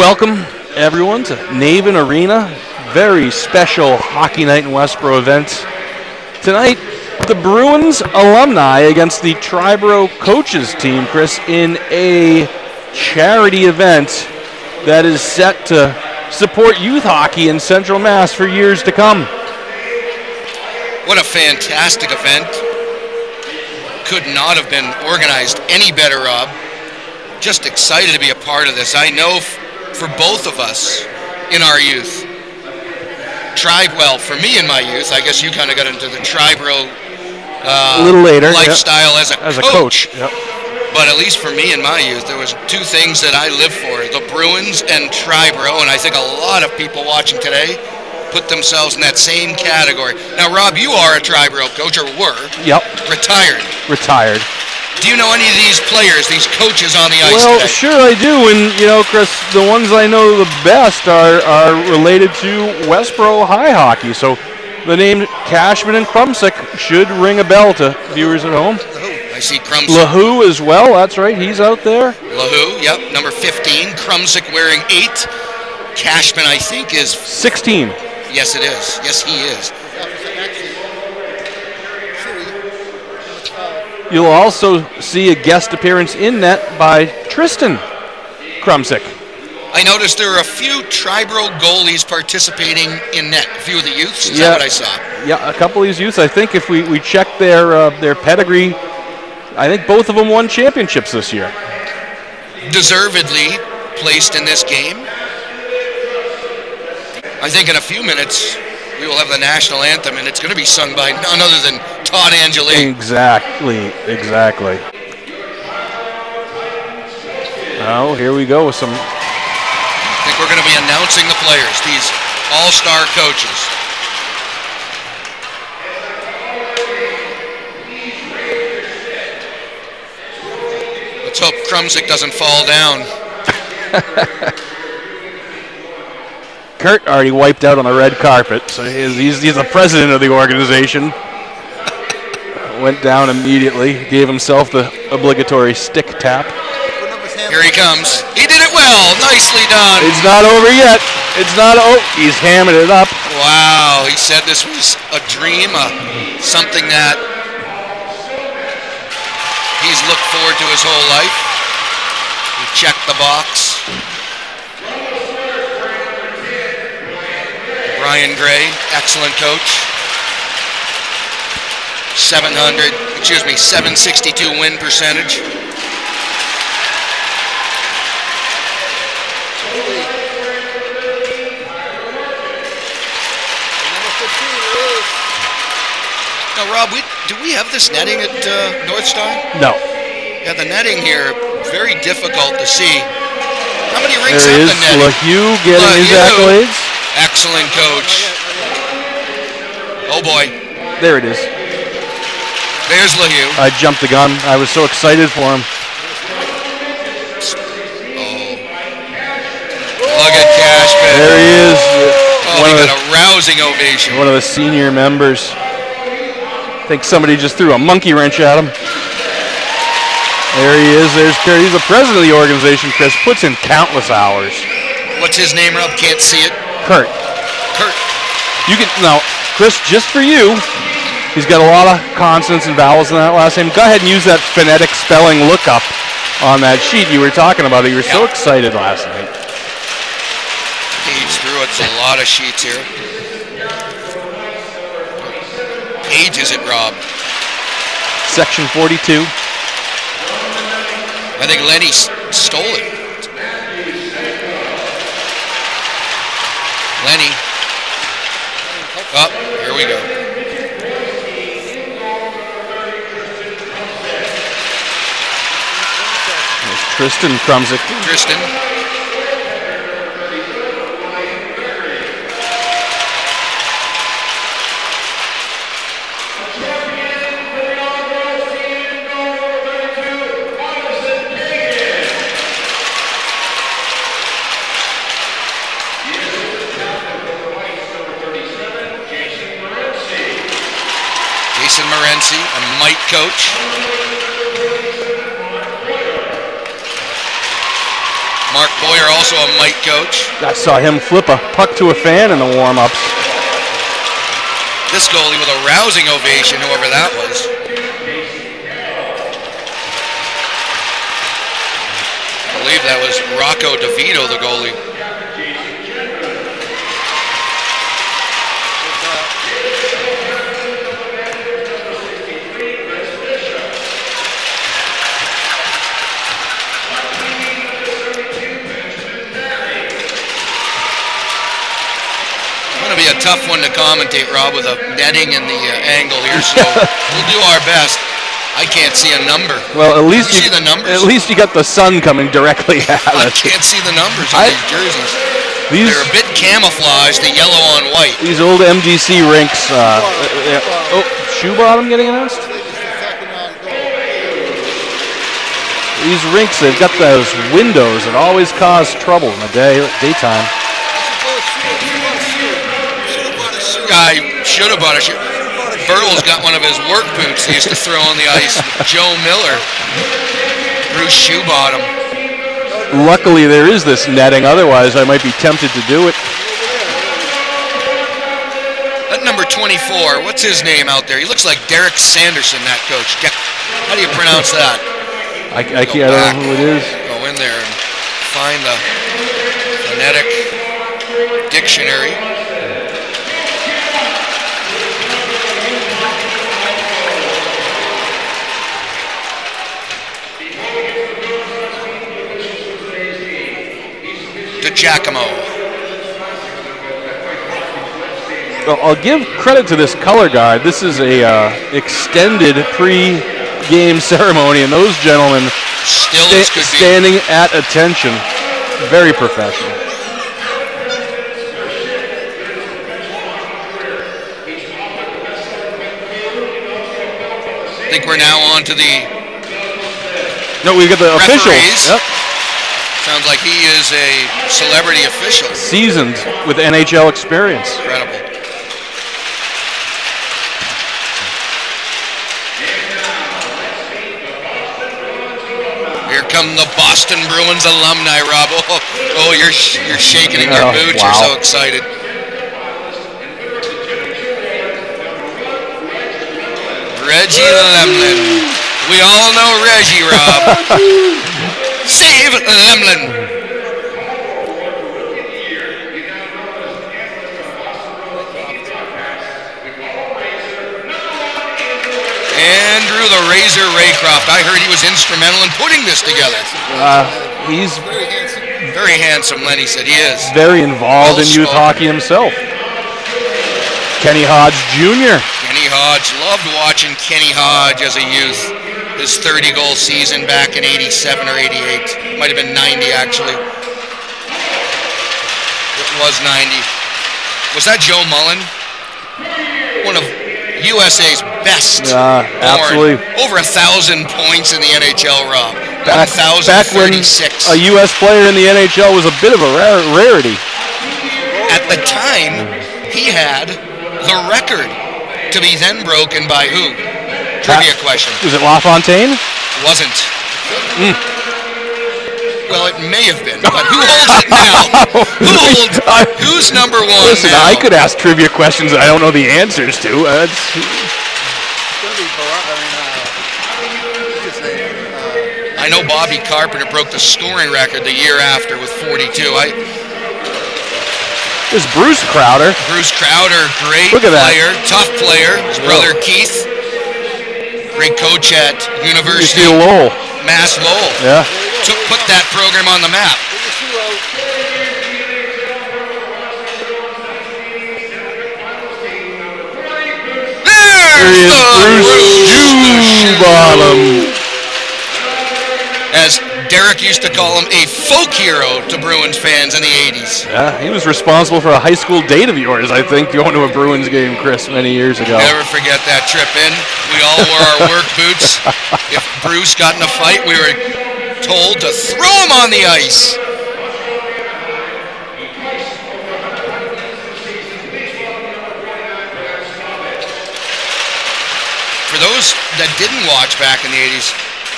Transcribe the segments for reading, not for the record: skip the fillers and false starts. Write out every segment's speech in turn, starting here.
welcome everyone to Naven Arena. Very special hockey night in Westboro event. Tonight, the Bruins alumni against the Triboro coaches team, Chris, in a charity event that is set to support youth hockey in Central Mass for years to come. What a fantastic event. Could not have been organized any better, Rob. Just excited to be a part of this. I know for both of us in our youth, for me in my youth, I guess you kind of got into the Triboro a little later lifestyle as a coach. Yep. But at least for me in my youth, there was two things that I lived for, the Bruins and Triboro, and I think a lot of people watching today put themselves in that same category. Now, Rob, you are a Triboro coach, or were. Yep. Retired. Do you know any of these players, these coaches on the ice today? Well, sure I do, and Chris, the ones I know the best are related to Westboro high hockey. So the name Cashman and Krumsick should ring a bell to viewers at home. I see Krumsick. LaHoo as well, that's right, he's out there. LaHoo, yep, number 15. Krumsick wearing 8. Cashman, I think, is 16. Yes, it is. Yes, he is. You'll also see a guest appearance in net by Tristan Krumsick. I noticed there were a few Triboro goalies participating in net. A few of the youths, is that what I saw? Yeah, a couple of these youths. I think if we check their pedigree, I think both of them won championships this year. Deservedly placed in this game. I think in a few minutes we will have the national anthem, and it's going to be sung by none other than Todd Angeli. Exactly. Well, here we go with some. I think we're going to be announcing the players, these all-star coaches. Let's hope Krumsick doesn't fall down. Kurt already wiped out on the red carpet, so he's the president of the organization. Went down immediately, gave himself the obligatory stick tap. Here he comes. He did it well. Nicely done. It's not over yet. He's hamming it up. Wow, he said this was a dream, something that he's looked forward to his whole life. He checked the box. Brian Gray, excellent coach. 762 win percentage. Now, Rob, do we have this netting at North Star? No. Yeah, the netting here, very difficult to see. How many rings have the netting? LaHoo getting his accolades. Excellent coach. Oh boy. There it is. There's LaHoo. I jumped the gun. I was so excited for him. Oh. Look at Cashman. There he is. Oh, he got a rousing ovation. One of the senior members. I think somebody just threw a monkey wrench at him. There he is. There's Kurt. He's the president of the organization, Chris. Puts in countless hours. What's his name, Rob? Can't see it. Kurt. You can now, Chris. Just for you, he's got a lot of consonants and vowels in that last name. Go ahead and use that phonetic spelling lookup on that sheet you were talking about. You were so excited last night. Page through it's a lot of sheets here. Page is it, Rob? Section 42. I think Lenny stole it. Lenny. Oh, here we go. There's Tristan Krumsick. Tristan. Morency, a Mike coach. Mark Boyer, also a Mike coach. I saw him flip a puck to a fan in the warm-ups. This goalie with a rousing ovation, whoever that was. I believe that was Rocco DeVito, the goalie. Going to be a tough one to commentate, Rob, with a netting in the angle here, so we'll do our best. I can't see a number. Well, at least you see the numbers. At least you got the sun coming directly at I us. can't see the numbers on these jerseys. They're a bit camouflaged, the yellow on white. These old MDC rinks. Shoe bottom getting announced? These rinks, they've got those windows that always cause trouble in the daytime. I should have bought a shoe. Bertle's got one of his work boots he used to throw on the ice. Joe Miller. Bruce shoe bottom. Luckily there is this netting, otherwise I might be tempted to do it. That number 24, what's his name out there? He looks like Derek Sanderson, that coach. How do you pronounce that? I don't know who it is. Go in there and find the phonetic dictionary. Giacomo. Well, I'll give credit to this color guard. This is a extended pre-game ceremony, and those gentlemen standing at attention. Very professional. I think we're now on to the No, we got the officials. Yep. Sounds like he is a celebrity official. Seasoned with NHL experience. Incredible. Here come the Boston Bruins alumni, Rob. Oh, you're shaking in your boots. Wow. You're so excited. Reggie Lemlin. We all know Reggie, Rob. Save Lemlin. Andrew the Razor Raycroft. I heard he was instrumental in putting this together. He's very handsome, Lenny said. He is. Very involved in youth hockey himself. Kenny Hodge Jr. Kenny Hodge. Loved watching Kenny Hodge as a youth. His 30-goal season back in 87 or 88. Might have been 90, actually. It was 90. Was that Joe Mullen? One of USA's best. Absolutely. Over 1,000 points in the NHL, Rob. Back when a U.S. player in the NHL was a bit of a rarity. At the time, he had the record to be then broken by who? Trivia question. Was it LaFontaine? Wasn't. Well, it may have been, but who holds it now? Who's number one? Listen, now? I could ask trivia questions that I don't know the answers to. I know Bobby Carpenter broke the scoring record the year after with 42. There's Bruce Crowder. Bruce Crowder, great player, tough player. His brother Keith. Great coach at University of Lowell. Mass Lowell. Yeah. Put that program on the map. There's Bruce Shoebottom. As Derek used to call him, a folk hero to Bruins fans in the 80s. Yeah, he was responsible for a high school date of yours, I think, going to a Bruins game, Chris, many years ago. Never forget that trip in. We all wore our work boots. If Bruce got in a fight, we were told to throw him on the ice. For those that didn't watch back in the 80s,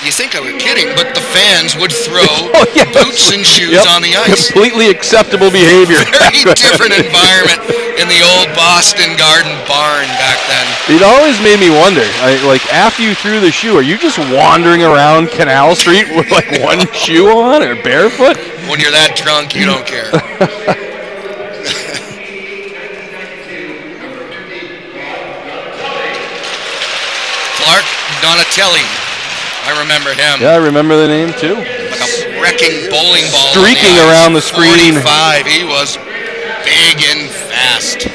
You think I were kidding, but the fans would throw yes. boots and shoes on the ice. Completely acceptable behavior. Very different environment in the old Boston Garden barn back then. It always made me wonder, like after you threw the shoe, are you just wandering around Canal Street with like one shoe on or barefoot? When you're that drunk, you don't care. Clark Donatelli. I remember him. Yeah, I remember the name too. Like a wrecking bowling ball. Streaking around the screen. 45. He was big and fast.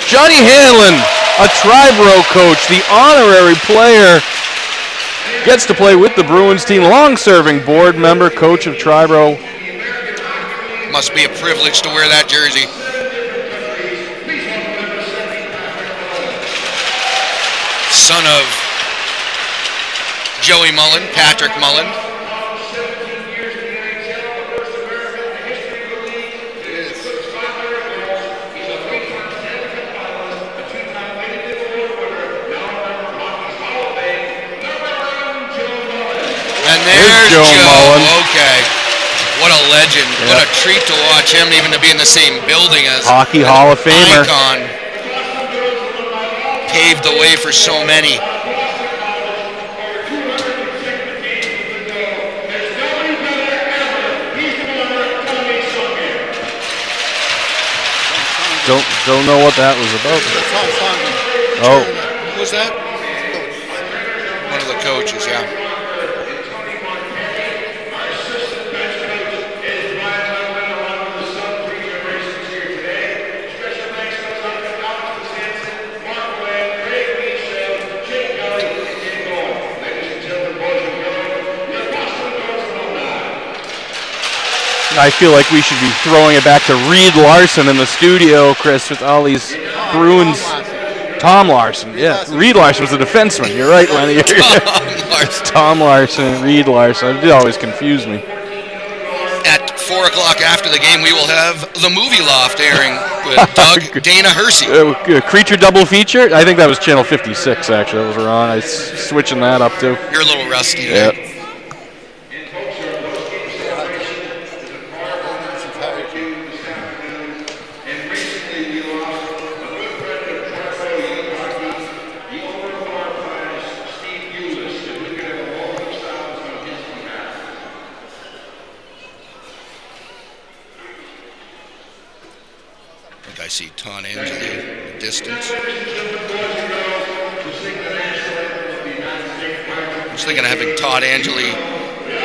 Johnny Hanlon, a Triboro coach, the honorary player, gets to play with the Bruins team. Long-serving board member, coach of Triboro. Must be a privilege to wear that jersey. Son of Joey Mullen, Patrick Mullen. And there's Joe Mullen. Okay. What a legend. Yep. What a treat to watch him, even to be in the same building as Hockey Hall of Famer. Icon. Paved the way for so many. Don't know what that was about. Oh. Who was that? One of the coaches, yeah. I feel like we should be throwing it back to Reed Larson in the studio, Chris, with all these Bruins. Tom Larson, yeah. Reed Larson was a defenseman. You're right, Lenny. Tom Larson, Reed Larson. It always confused me. At 4 o'clock after the game, we will have the Movie Loft airing with Doug Dana Hersey. Creature double feature? I think that was Channel 56, actually. That was wrong. I was switching that up, too. You're a little rusty. Yeah. I see Ton Angeli in the distance. I was thinking of having Todd Angeli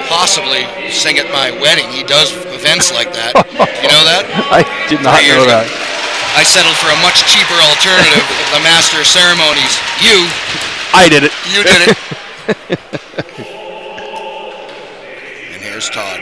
possibly sing at my wedding. He does events like that. You know that? I did not know that. I settled for a much cheaper alternative, the master of ceremonies. I did it. You did it. And here's Todd.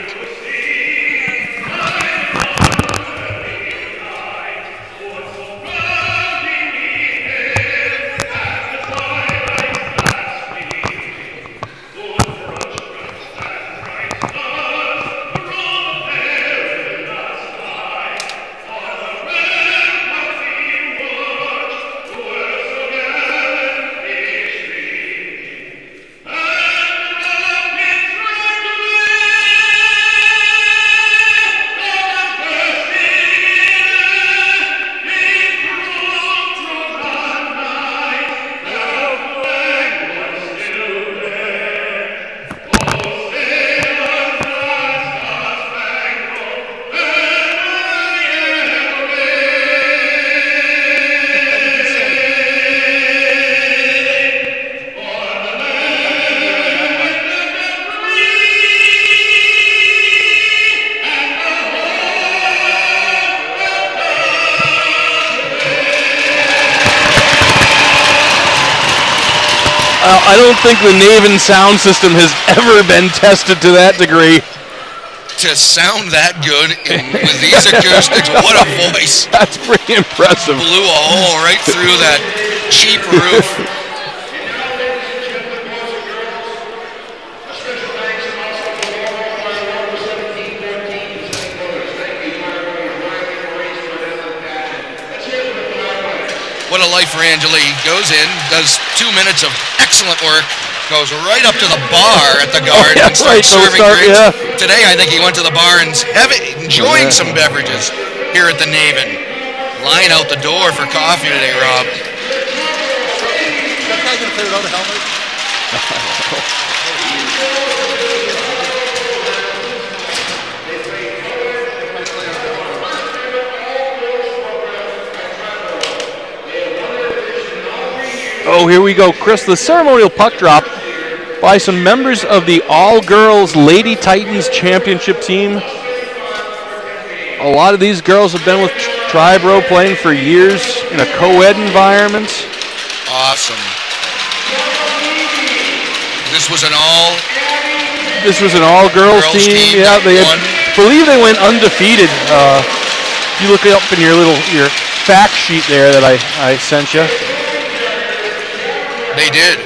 I don't think the Naven sound system has ever been tested to that degree. To sound that good with these acoustics, what a voice. That's pretty impressive. Blew a hole right through that cheap roof. What a life for Angela. He goes in, does 2 minutes of excellent work, goes right up to the bar at the Garden and starts serving drinks. Yeah. Today, I think he went to the bar and enjoying some beverages here at the Naven. Line out the door for coffee today, Rob. Oh, here we go, Chris. The ceremonial puck drop by some members of the all-girls Lady Titans championship team. A lot of these girls have been with Triboro playing for years in a co-ed environment. Awesome. This was an all-girls team. Yeah, they believe they went undefeated. You look it up in your fact sheet there that I sent you. They did.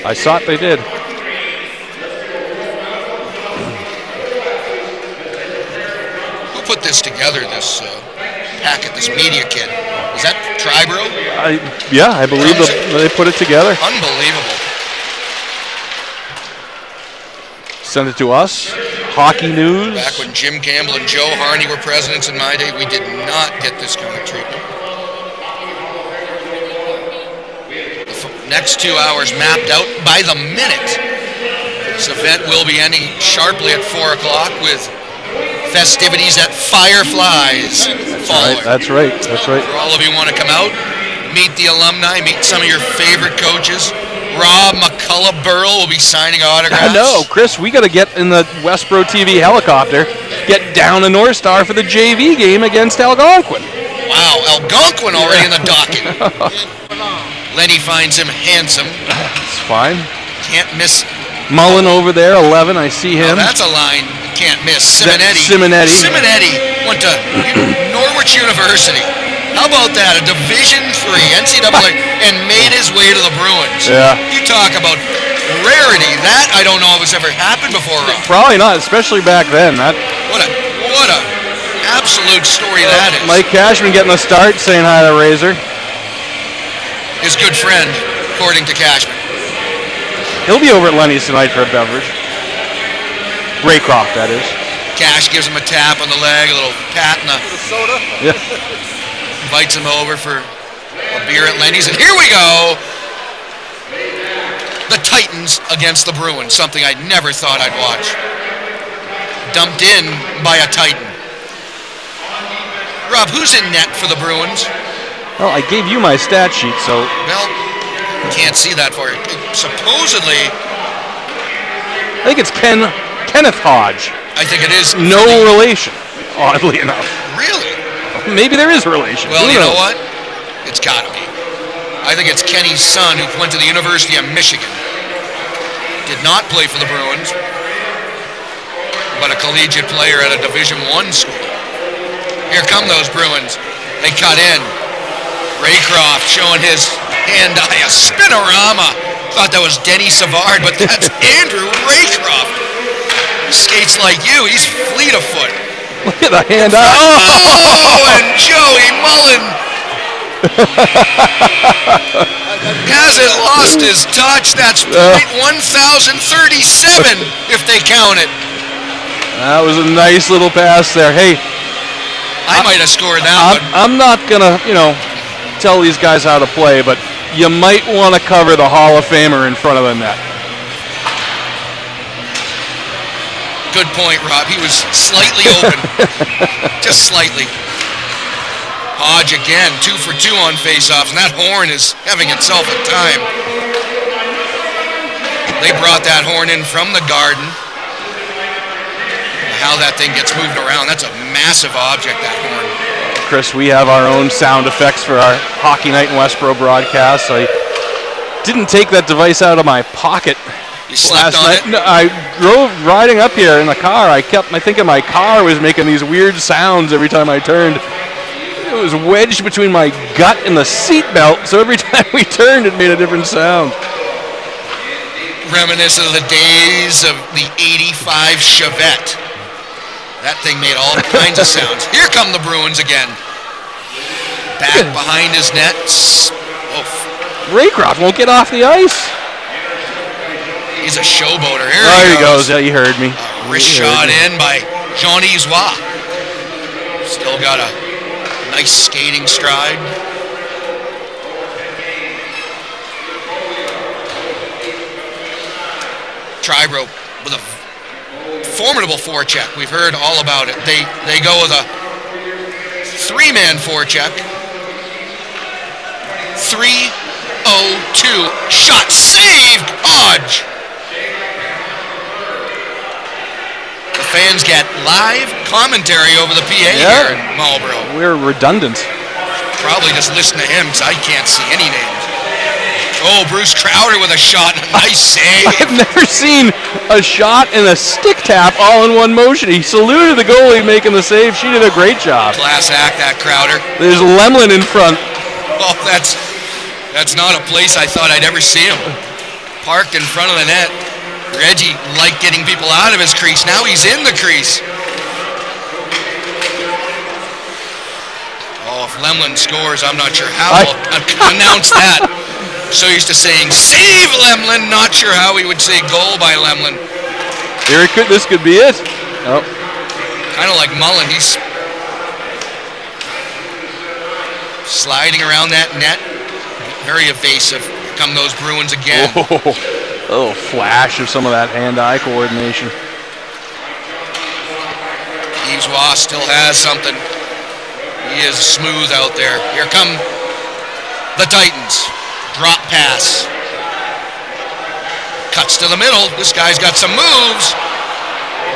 I thought they did. Who put this together, this packet, this media kit? Is that Triboro? I believe they put it together. Unbelievable. Send it to us. Hockey News. Back when Jim Campbell and Joe Harney were presidents in my day, we did not get this kind of treatment. Next 2 hours mapped out by the minute. This event will be ending sharply at 4 o'clock with festivities at Fireflies following. That's right. For all of you who want to come out, meet the alumni, meet some of your favorite coaches. Rob McCullough-Burrell will be signing autographs. I know, Chris, we got to get in the Westboro TV helicopter, get down to North Star for the JV game against Algonquin. Wow, Algonquin already in the docking. Lenny finds him handsome. It's fine. Can't miss. Mullen over there, 11. I see him. Oh, that's a line you can't miss. Simonetti. Simonetti Went to Norwich University. How about that? A Division III NCAA and made his way to the Bruins. Yeah. You talk about rarity. That I don't know if it's ever happened before, Rob. Probably not, especially back then. What a absolute story that is. Mike Cashman getting a start, saying hi to Razor. His good friend, according to Cashman. He'll be over at Lenny's tonight for a beverage. Raycroft, that is. Cash gives him a tap on the leg, a little pat in the soda. Yeah. Invites him over for a beer at Lenny's, and here we go. The Titans against the Bruins, something I never thought I'd watch. Dumped in by a Titan. Rob, who's in net for the Bruins? Well, I gave you my stat sheet, so... Well, can't see that for you. Supposedly... I think it's Kenneth Hodge. I think it is. No relation, oddly enough. Really? Maybe there is a relation. Well, you know what? It's gotta be. I think it's Kenny's son who went to the University of Michigan. Did not play for the Bruins, but a collegiate player at a Division I school. Here come those Bruins. They cut in. Raycroft showing his hand-eye, a spinorama. Thought that was Denny Savard, but that's Andrew Raycroft. He skates like you. He's fleet of foot. Look at the hand-eye. Oh, and Joey Mullen hasn't lost his touch. That's .1037 if they count it. That was a nice little pass there. Hey, I might have scored that one. I'm not gonna, tell these guys how to play, but you might want to cover the Hall of Famer in front of the net. Good point, Rob. He was slightly open. Just slightly. Hodge again, 2 for 2 on faceoffs, and that horn is having itself a time. They brought that horn in from the Garden. How that thing gets moved around, that's a massive object, that horn. Chris, we have our own sound effects for our Hockey Night in Westboro broadcast. I didn't take that device out of my pocket. You slept on it? No, I drove riding up here in the car. I thinking my car was making these weird sounds every time I turned. It was wedged between my gut and the seat belt, so every time we turned, it made a different sound. Reminiscent of the days of the '85 Chevette. That thing made all kinds of sounds. Here come the Bruins again. Back behind his net. Raycroft won't get off the ice. He's a showboater. There he goes. Yeah, you heard me. Wrist shot in by Jean-Yves Roy. Still got a nice skating stride. Triboro with a formidable forecheck. We've heard all about it. They go with a 3-man forecheck. 3-0-2. Shot saved. Hodge. The fans get live commentary over the PA here in Marlboro. We're redundant. Probably just listen to him because I can't see any names. Oh, Bruce Crowder with a shot and a nice save. I've never seen a shot and a stick tap all in one motion. He saluted the goalie making the save. She did a great job. Class act, that Crowder. There's Lemlin in front. Oh, that's not a place I thought I'd ever see him. Parked in front of the net. Reggie liked getting people out of his crease. Now he's in the crease. Oh, if Lemlin scores, I'm not sure how he'll announce that. So used to saying, save Lemlin. Not sure how he would say goal by Lemlin. This could be it. Oh. Kind of like Mullen. He's sliding around that net. Very evasive. Here come those Bruins again. A little flash of some of that hand-eye coordination. Yves Roy still has something. He is smooth out there. Here come the Titans. Drop pass. Cuts to the middle. This guy's got some moves.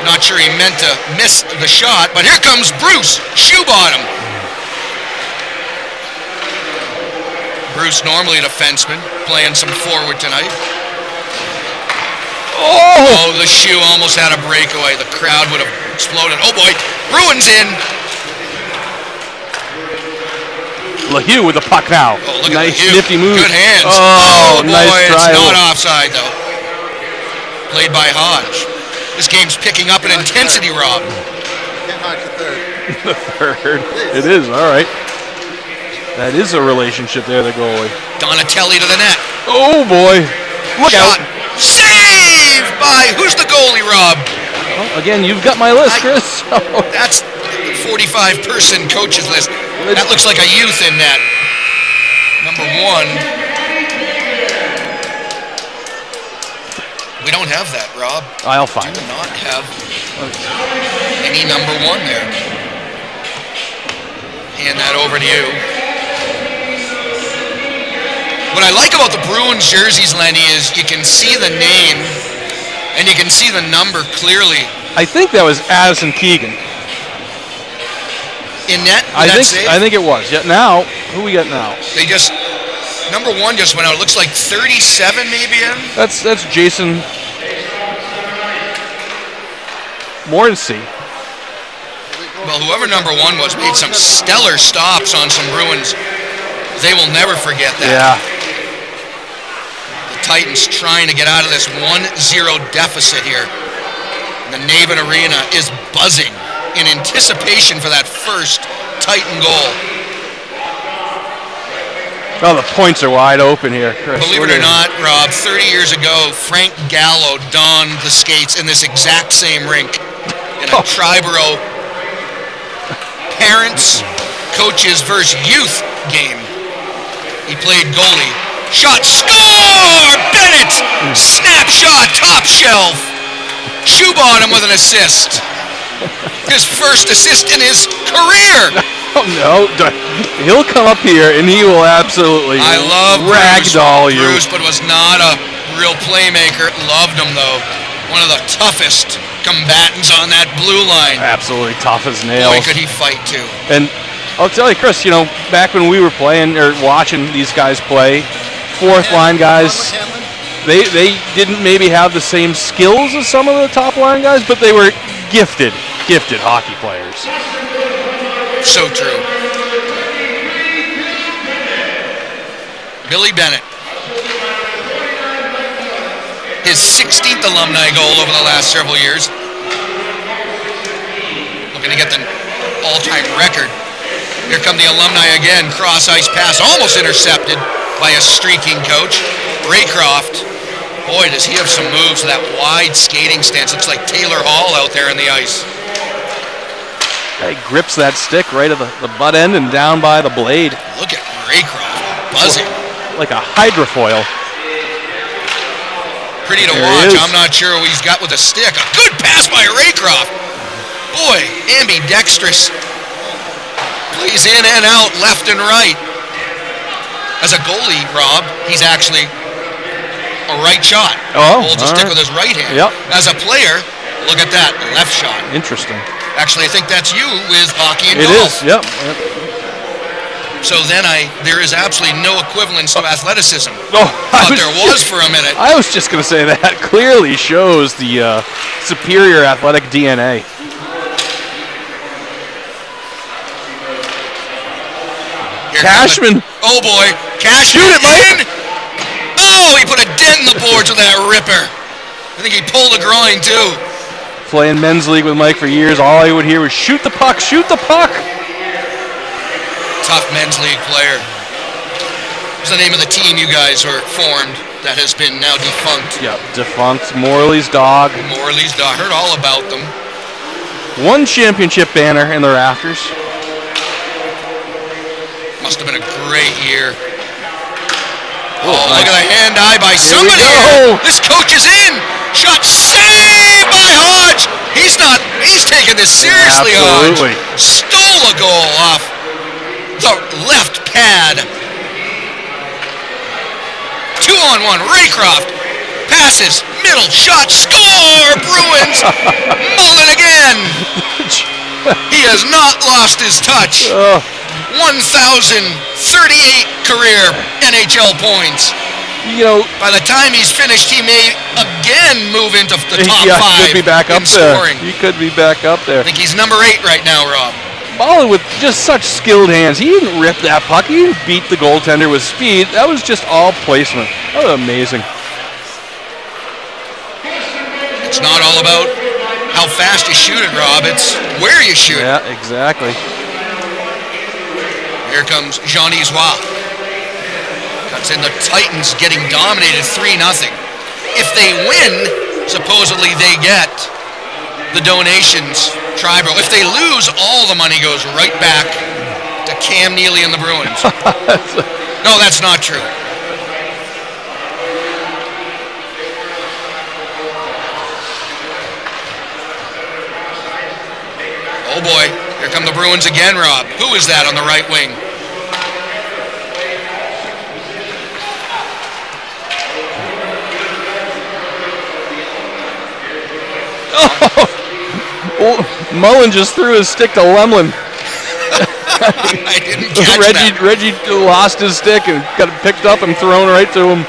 Not sure he meant to miss the shot, but here comes Bruce. Shoe bottom. Bruce, normally a defenseman, playing some forward tonight. Oh, the shoe almost had a breakaway. The crowd would have exploded. Oh, boy. Bruins in. LaHue with the puck now. Oh, look nice, at LaHue. nifty move. Good hands. Oh, boy, nice try. It's not offside, though. Played by Hodge. This game's picking up an intensity, Rob. Can't Hodge the third. The third. It is, all right. That is a relationship there, the goalie. Donatelli to the net. Oh, boy. Look Shot. out. Saved by, who's the goalie, Rob? Well, again, you've got my list, Chris. That's the 45-person coaches list. That looks like a youth in net. Number 1. We don't have that, Rob. I'll find Do it. not have any number 1 there. Hand that over to you. What I like about the Bruins jerseys, Lenny, is you can see the name and you can see the number clearly. I think that was Addison Keegan. In net? I think it was. Yeah. Now, who we got now? They just number 1 just went out. It looks like 37 maybe in. That's Jason Morrissey. Well, whoever number 1 was made some stellar stops on some Bruins. They will never forget that. Yeah. The Titans trying to get out of this 1-0 deficit here. The Naven Arena is buzzing in anticipation for that first Titan goal. Oh, the points are wide open here, Chris. Believe it or not, Rob, 30 years ago, Frank Gallo donned the skates in this exact same rink in a Triboro parents, coaches versus youth game. He played goalie. Shot, score! Bennett! Snapshot, top shelf. Shoe bottom with an assist. His first assist in his career. Oh, no. He'll come up here and he will absolutely ragdoll you. Bruce, but was not a real playmaker. Loved him, though. One of the toughest combatants on that blue line. Absolutely tough as nails. Boy, could he fight, too. And I'll tell you, Chris, back when we were playing or watching these guys play, fourth line guys, they didn't maybe have the same skills as some of the top line guys, but they were gifted hockey players. So true. Billy Bennett. His 16th Alumni goal over the last several years. Looking to get the all-time record. Here come the Alumni again. Cross-ice pass, almost intercepted by a streaking coach. Raycroft, boy, does he have some moves. That wide skating stance. Looks like Taylor Hall out there on the ice. He grips that stick right at the butt end and down by the blade. Look at Raycroft, buzzing. Like a hydrofoil. Pretty to There watch. he is. I'm not sure what he's got with a stick. A good pass by Raycroft. Boy, ambidextrous. Plays in and out, left and right. As a goalie, Rob, he's actually a right shot. Oh, holds a all stick right. with his right hand. Yep. As a player, look at that, left shot. Interesting. Actually, I think that's you with hockey and It golf. is, yep. So then there is absolutely no equivalence to athleticism. Oh, Thought there was for a minute. I was just going to say that clearly shows the superior athletic DNA. Here Cashman. Oh boy, Cashman Shoot it, Mike. in. Oh, he put a dent in the boards with that ripper. I think he pulled a groin too. Playing men's league with Mike for years, all I would hear was shoot the puck, shoot the puck. Tough men's league player. What's the name of the team you guys were formed that has been now defunct? Yep, defunct Morley's dog. Morley's dog. Heard all about them. One championship banner in the rafters. Must have been a great year. Oh, Look at the hand eye by somebody go. here. This coach is in. Shot saved by Hodge. He's taking this seriously, Absolutely. Hodge. Stole a goal off the left pad. 2-on-1. Raycroft passes, middle shot, score! Bruins. Mullen again. He has not lost his touch. 1,038 career NHL points. You know, By the time he's finished, he may again move into the top yeah, five he could be back in up there. scoring. He could be back up there. I think he's number 8 right now, Rob. Mullen with just such skilled hands. He didn't rip that puck. He didn't beat the goaltender with speed. That was just all placement. That was amazing. It's not all about how fast you shoot it, Rob. It's where you shoot it. Yeah, exactly. Here comes Jean-Yves Roy. Cuts in. The Titans getting dominated 3-0. If they win, supposedly they get the donations. Triboro. If they lose, all the money goes right back to Cam Neely and the Bruins. No, that's not true. Oh boy, here come the Bruins again, Rob. Who is that on the right wing? Oh, Mullen just threw his stick to Lemlin. I didn't catch that. Reggie lost his stick and got it picked up and thrown right to him.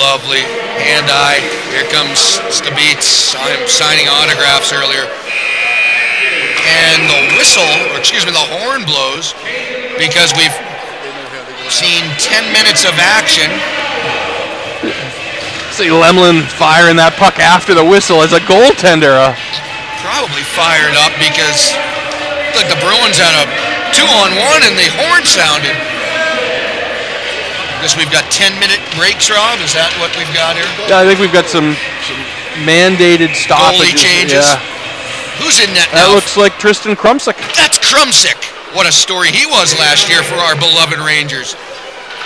Lovely. Hand-eye. Here comes Stabits. I'm signing autographs earlier. And the whistle, or excuse me, the horn blows because we've seen 10 minutes of action. See Lemlin firing that puck after the whistle as a goaltender. Probably fired up because look, the Bruins had a 2-on-1 and the horn sounded. Guess we've got 10-minute breaks, Rob. Is that what we've got here? Yeah, I think we've got some mandated stoppages. Goalie changes. Yeah. Who's in net That now? looks like Tristan Krumsick. That's Krumsick. What a story he was last year for our beloved Rangers.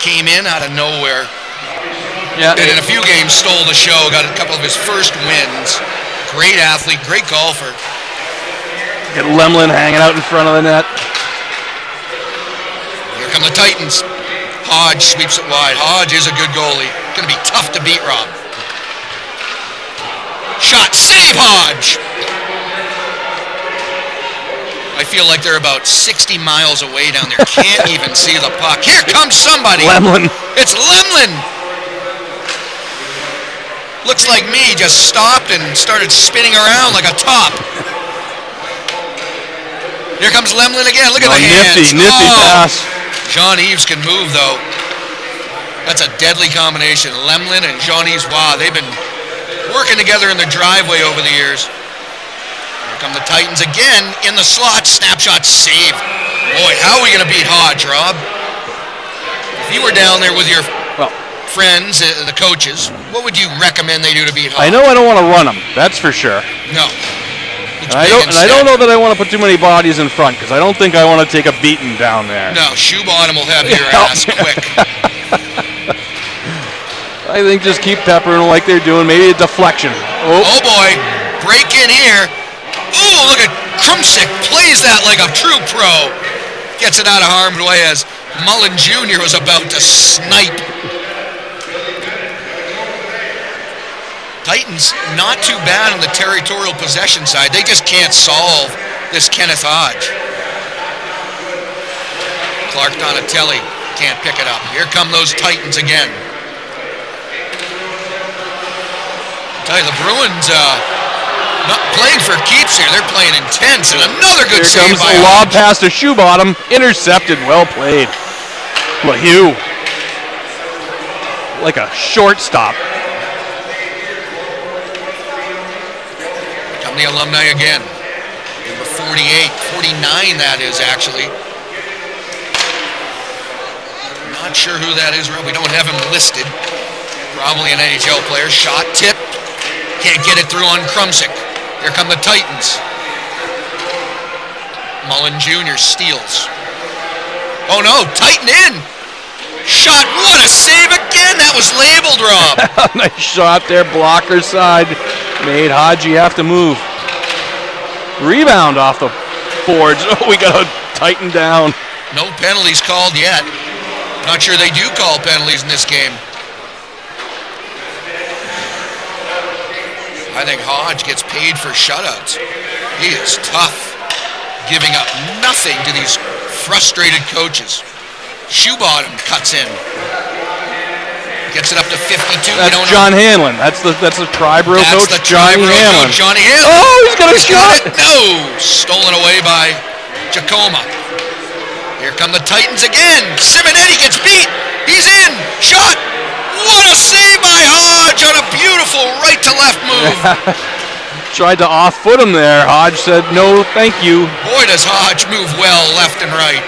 Came in out of nowhere. Yeah. And in a few games stole the show. Got a couple of his first wins. Great athlete, great golfer. Get Lemlin hanging out in front of the net. Here come the Titans. Hodge sweeps it wide. Hodge is a good goalie. Going to be tough to beat, Rob. Shot, save Hodge! I feel like they're about 60 miles away down there. Can't even see the puck. Here comes somebody. Lemlin. It's Lemlin. Looks like me, just stopped and started spinning around like a top. Here comes Lemlin again. Look at the hands. Nifty pass. Jean-Yves can move, though. That's a deadly combination. Lemlin and Jean-Yves Roy. They've been working together in the driveway over the years. Here come the Titans again in the slot. Snapshot save. Boy, how are we going to beat Hodge, Rob? If you were down there with your friends, the coaches, what would you recommend they do to beat Hodge? I know I don't want to run them. That's for sure. No. I don't know that I want to put too many bodies in front because I don't think I want to take a beating down there. No, shoe bottom will have your ass quick. I think just keep peppering like they're doing. Maybe a deflection. Oh boy, break in here. Ooh, look at Krumsick plays that like a true pro. Gets it out of harm's way as Mullen Jr. was about to snipe. Titans not too bad on the territorial possession side. They just can't solve this Kenneth Hodge. Clark Donatelli can't pick it up. Here come those Titans again. I tell you, the Bruins not playing for keeps here. They're playing intense, and another good save by Here comes a lob Hodge. pass to shoe bottom. Intercepted. Well played. LaHue. Like a shortstop. Come the Alumni again. Number 48, 49 that is actually. Not sure who that is, Rob. We don't have him listed. Probably an NHL player. Shot, tip. Can't get it through on Krumsick. Here come the Titans. Mullen Jr. steals. Oh no, Titan in. Shot, what a save again. That was labeled, Rob. Nice shot there, blocker side. Made Hodgie have to move. Rebound off the boards. Oh, we got to tighten down. No penalties called yet. Not sure they do call penalties in this game. I think Hodge gets paid for shutouts. He is tough, giving up nothing to these frustrated coaches. Shoebottom cuts in. Gets it up to 52. That's John Hanlon. That's the Triboro coach, That's the Johnny Triboro Hanlon. coach, Johnny Hanlon. Oh, he's got a shot. No! Stolen away by Jacoma. Here come the Titans again. Simonetti gets beat. He's in. Shot. What a save by Hodge on a beautiful right-to-left move. Tried to off-foot him there. Hodge said, no, thank you. Boy, does Hodge move well left and right.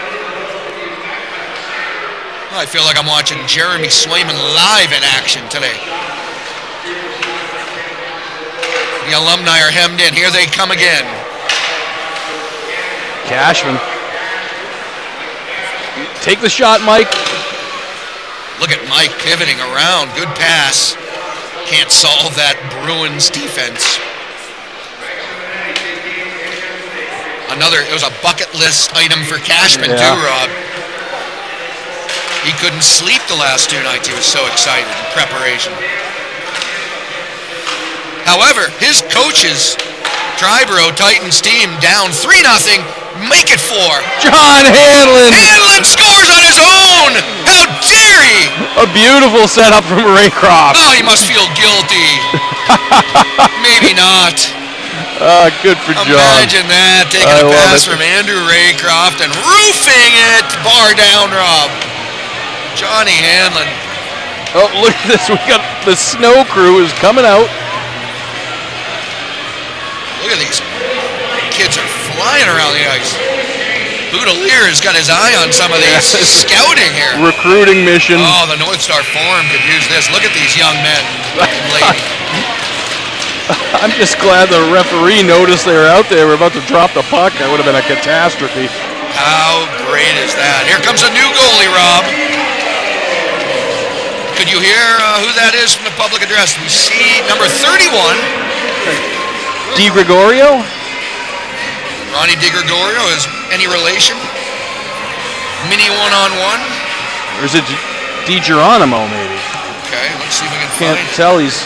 I feel like I'm watching Jeremy Swayman live in action today. The Alumni are hemmed in. Here they come again. Cashman. Take the shot, Mike. Look at Mike pivoting around. Good pass. Can't solve that Bruins defense. It was a bucket list item for Cashman too, Rob. He couldn't sleep the last 2 nights. He was so excited in preparation. However, his coaches, Triboro Titans team, down 3-0, make it 4. John Hanlon. Hanlon scores on his own. How dare he? A beautiful setup from Raycroft. Oh, he must feel guilty. Maybe not. Good for John. Imagine that, taking a pass from Andrew Raycroft and roofing it. Bar down, Rob. Johnny Hanlon. Oh, look at this. We got the snow crew is coming out. Look at these kids are flying around the ice. Boudelier has got his eye on some of these scouting here. Recruiting mission. Oh, the North Star Forum could use this. Look at these young men and ladies. I'm just glad the referee noticed they were out there. We're about to drop the puck. That would have been a catastrophe. How great is that? Here comes a new goalie, Rob. Could you hear who that is from the public address? We see number 31. Di Gregorio? Ronnie Di Gregorio is any relation? Mini one-on-one? Or is it Di Geronimo, maybe? Okay, let's see if we can Can't find tell. He's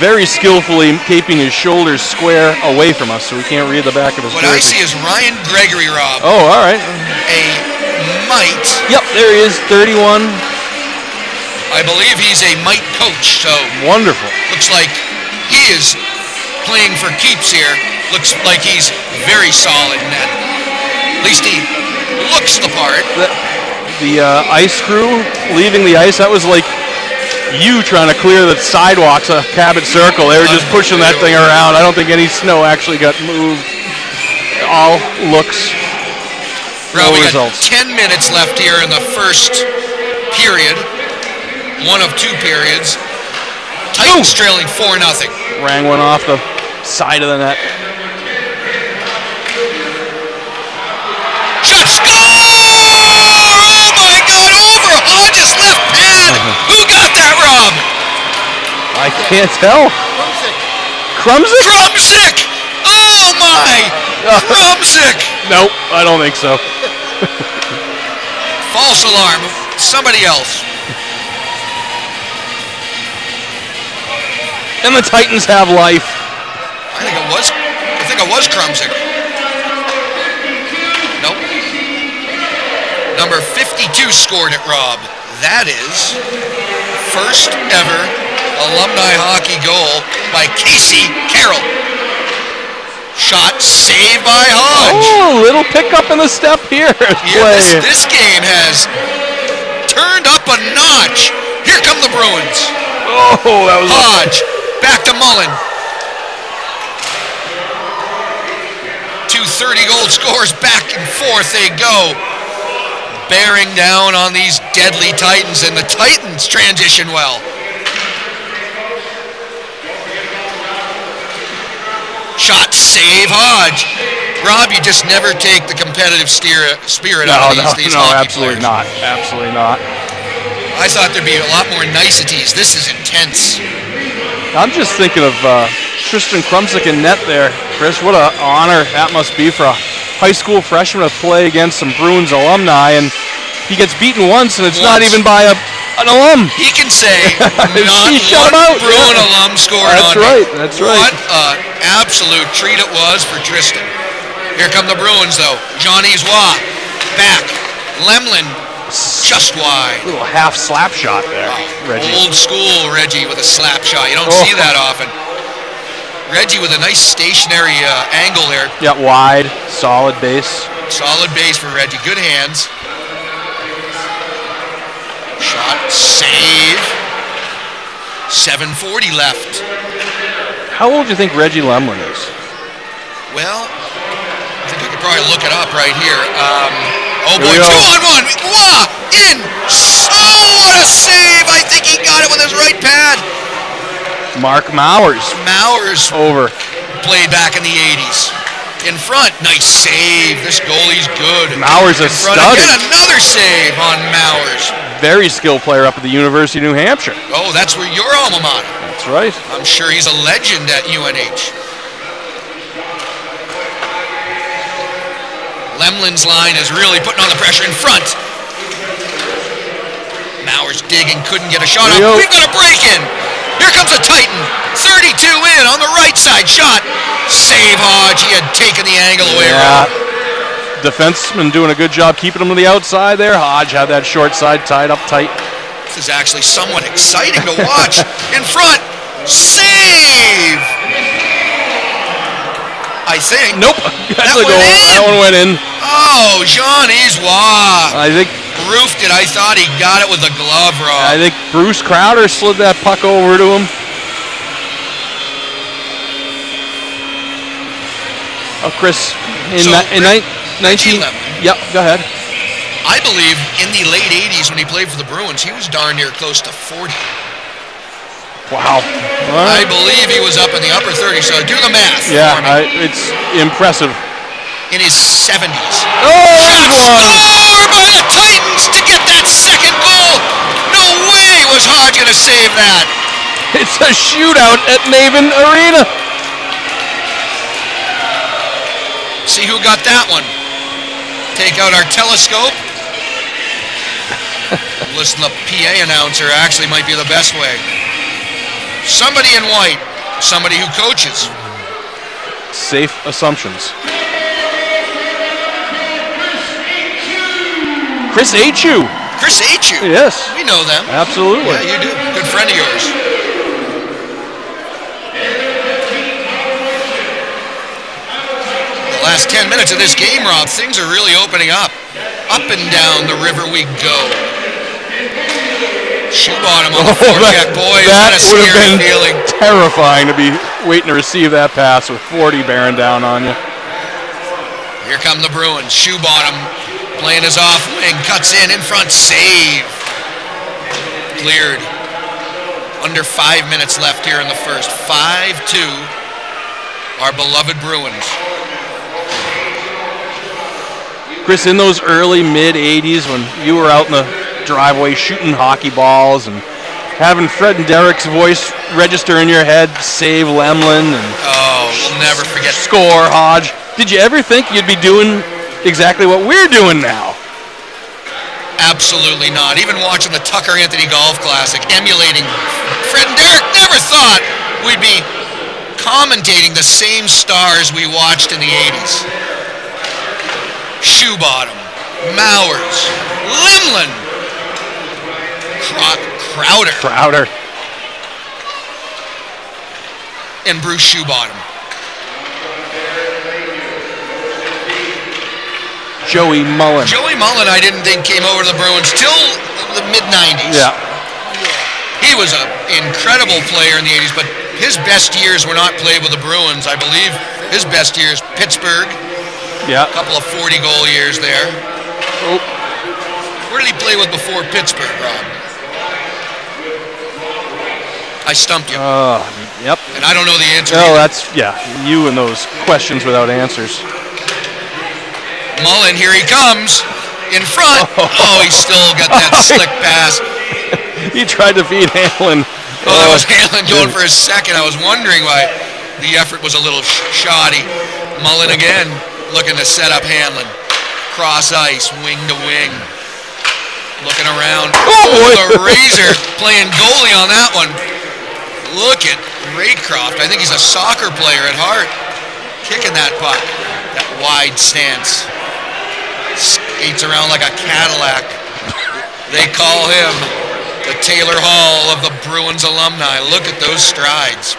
very skillfully keeping his shoulders square away from us, so we can't read the back of his What I jersey. see is Ryan Gregory, Rob. Oh, all right. A mite. Yep, there he is, 31. I believe he's a mite coach, so Wonderful. looks like he is playing for keeps here. Looks like he's very solid in that. At least he looks the part. The ice crew leaving the ice, that was like you trying to clear the sidewalks of Cabot Circle. They were just pushing that thing around. I don't think any snow actually got moved. All looks, Well, we got results. 10 minutes left here in the first period. One of two periods. Titans trailing 4-0. Rang one off the side of the net. Shot, score! Oh my God, over Hodges' left pad. Who got that, Rob? I can't tell. Krumsick? Krumsick! Oh my! Krumsick! Nope, I don't think so. False alarm. Somebody else. And the Titans have life. I think it was Krumsick. Nope. Number 52 scored it, Rob. That is first ever Alumni hockey goal by Casey Carroll. Shot saved by Hodge. Oh, little pickup in the step here. Yeah, this game has turned up a notch. Here come the Bruins. Oh, that was Hodge, back to Mullen. 2 30-goal scores, back and forth they go. Bearing down on these deadly Titans, and the Titans transition well. Shot, save, Hodge. Rob, you just never take the competitive spirit out of these hockey absolutely players. not. Absolutely not. I thought there'd be a lot more niceties. This is intense. I'm just thinking of Tristan Krumsick in net there. Chris, what an honor that must be for a high school freshman to play against some Bruins alumni, and he gets beaten once, and it's not even by an alum. He can say, not shut him out. one Bruin alum scored That's on right. me. That's right. What an absolute treat it was for Tristan. Here come the Bruins, though. Johnny's back. Lemlin just wide. Little half slap shot there, Reggie. Old school Reggie with a slap shot. You don't see that often. Reggie with a nice stationary angle there. Yeah, wide, solid base. Solid base for Reggie. Good hands. Shot, save. 7:40 left. How old do you think Reggie Lemlin is? Well, I think I could probably look it up right here. Oh boy, Here we go. 2-on-1. Wah! In! Oh, what a save! I think he got it with his right pad. Mark Mowers Mowers over. played back in the 80s. In front, nice save. This goalie's good. Mowers a In front stud. again, another save on Mowers. Very skilled player up at the University of New Hampshire. Oh, that's where your alma mater. That's right. I'm sure he's a legend at UNH. Lemlin's line is really putting on the pressure in front. Mowers digging, couldn't get a shot There you up. go. We've got a break in. Here comes a Titan. 32 in on the right side. Shot. Save Hodge. He had taken the angle away. Yeah. Rob. Defenseman doing a good job keeping him to the outside there. Hodge had that short side tied up tight. This is actually somewhat exciting to watch. In front. Save. I think. Nope. That's a went goal. in. That one went in. Oh, Jean-Yves Roy. I think Roofed it. I thought he got it with the glove, Rob. Bruce Crowder slid that puck over to him. Oh, Chris, in So, 19. Lemon. Yep, go ahead. I believe in the late 80s when he played for the Bruins, he was darn near close to 40. Wow. All I right. believe he was up in the upper 30s, so do the math Yeah, for me. it's impressive. In his 70s. Oh, there's one. Score by the Titans to get that second goal. No way was Hodge going to save that. It's a shootout at Maven Arena. See who got that one. Take out our telescope. Listen to the PA announcer actually might be the best way. Somebody in white. Somebody who coaches. Safe assumptions. Chris Achu. Chris Achu. Yes, We know them. absolutely. Yeah, you do. Good friend of yours. The last 10 minutes of this game, Rob, things are really opening up. Up and down the river we go. Shoe bottom on the forecheck, boy. That Is would that a have scary been feeling? terrifying to be waiting to receive that pass with 40 bearing down on you. Here come the Bruins. Shoe bottom playing his off wing. Cuts in front. Save. Cleared. Under 5 minutes left here in the first. 5-2. Our beloved Bruins. Chris, in those early mid-'80s when you were out in the driveway shooting hockey balls and having Fred and Derek's voice register in your head, save Lemlin and We'll never forget. score Hodge, did you ever think you'd be doing exactly what we're doing now? Absolutely not. Even watching the Tucker Anthony Golf Classic, emulating Fred and Derek, never thought we'd be commentating the same stars we watched in the 80s. Shoe bottom, Mowers, Lemlin, Crowder, and Bruce Shoebottom. Joey Mullen. Joey Mullen, I didn't think came over to the Bruins till the mid-'90s. Yeah. He was an incredible player in the 80s, but his best years were not played with the Bruins. I believe his best years, Pittsburgh. Yeah. A couple of 40-goal years there. Oh. Where did he play with before Pittsburgh, Rob? I stumped you. Yep. And I don't know the answer. Oh, either. that's, you and those questions without answers. Mullen, here he comes. In front. Oh, he still got that slick pass. He tried to feed Hamlin. Oh, that was Hamlin going for a second. I was wondering why the effort was a little shoddy. Mullen again, looking to set up Hamlin. Cross ice, wing to wing. Looking around. Oh, the Razor playing goalie on that one. Look at Raycroft. I think he's a soccer player at heart. Kicking that puck. That wide stance. Skates around like a Cadillac. They call him the Taylor Hall of the Bruins alumni. Look at those strides.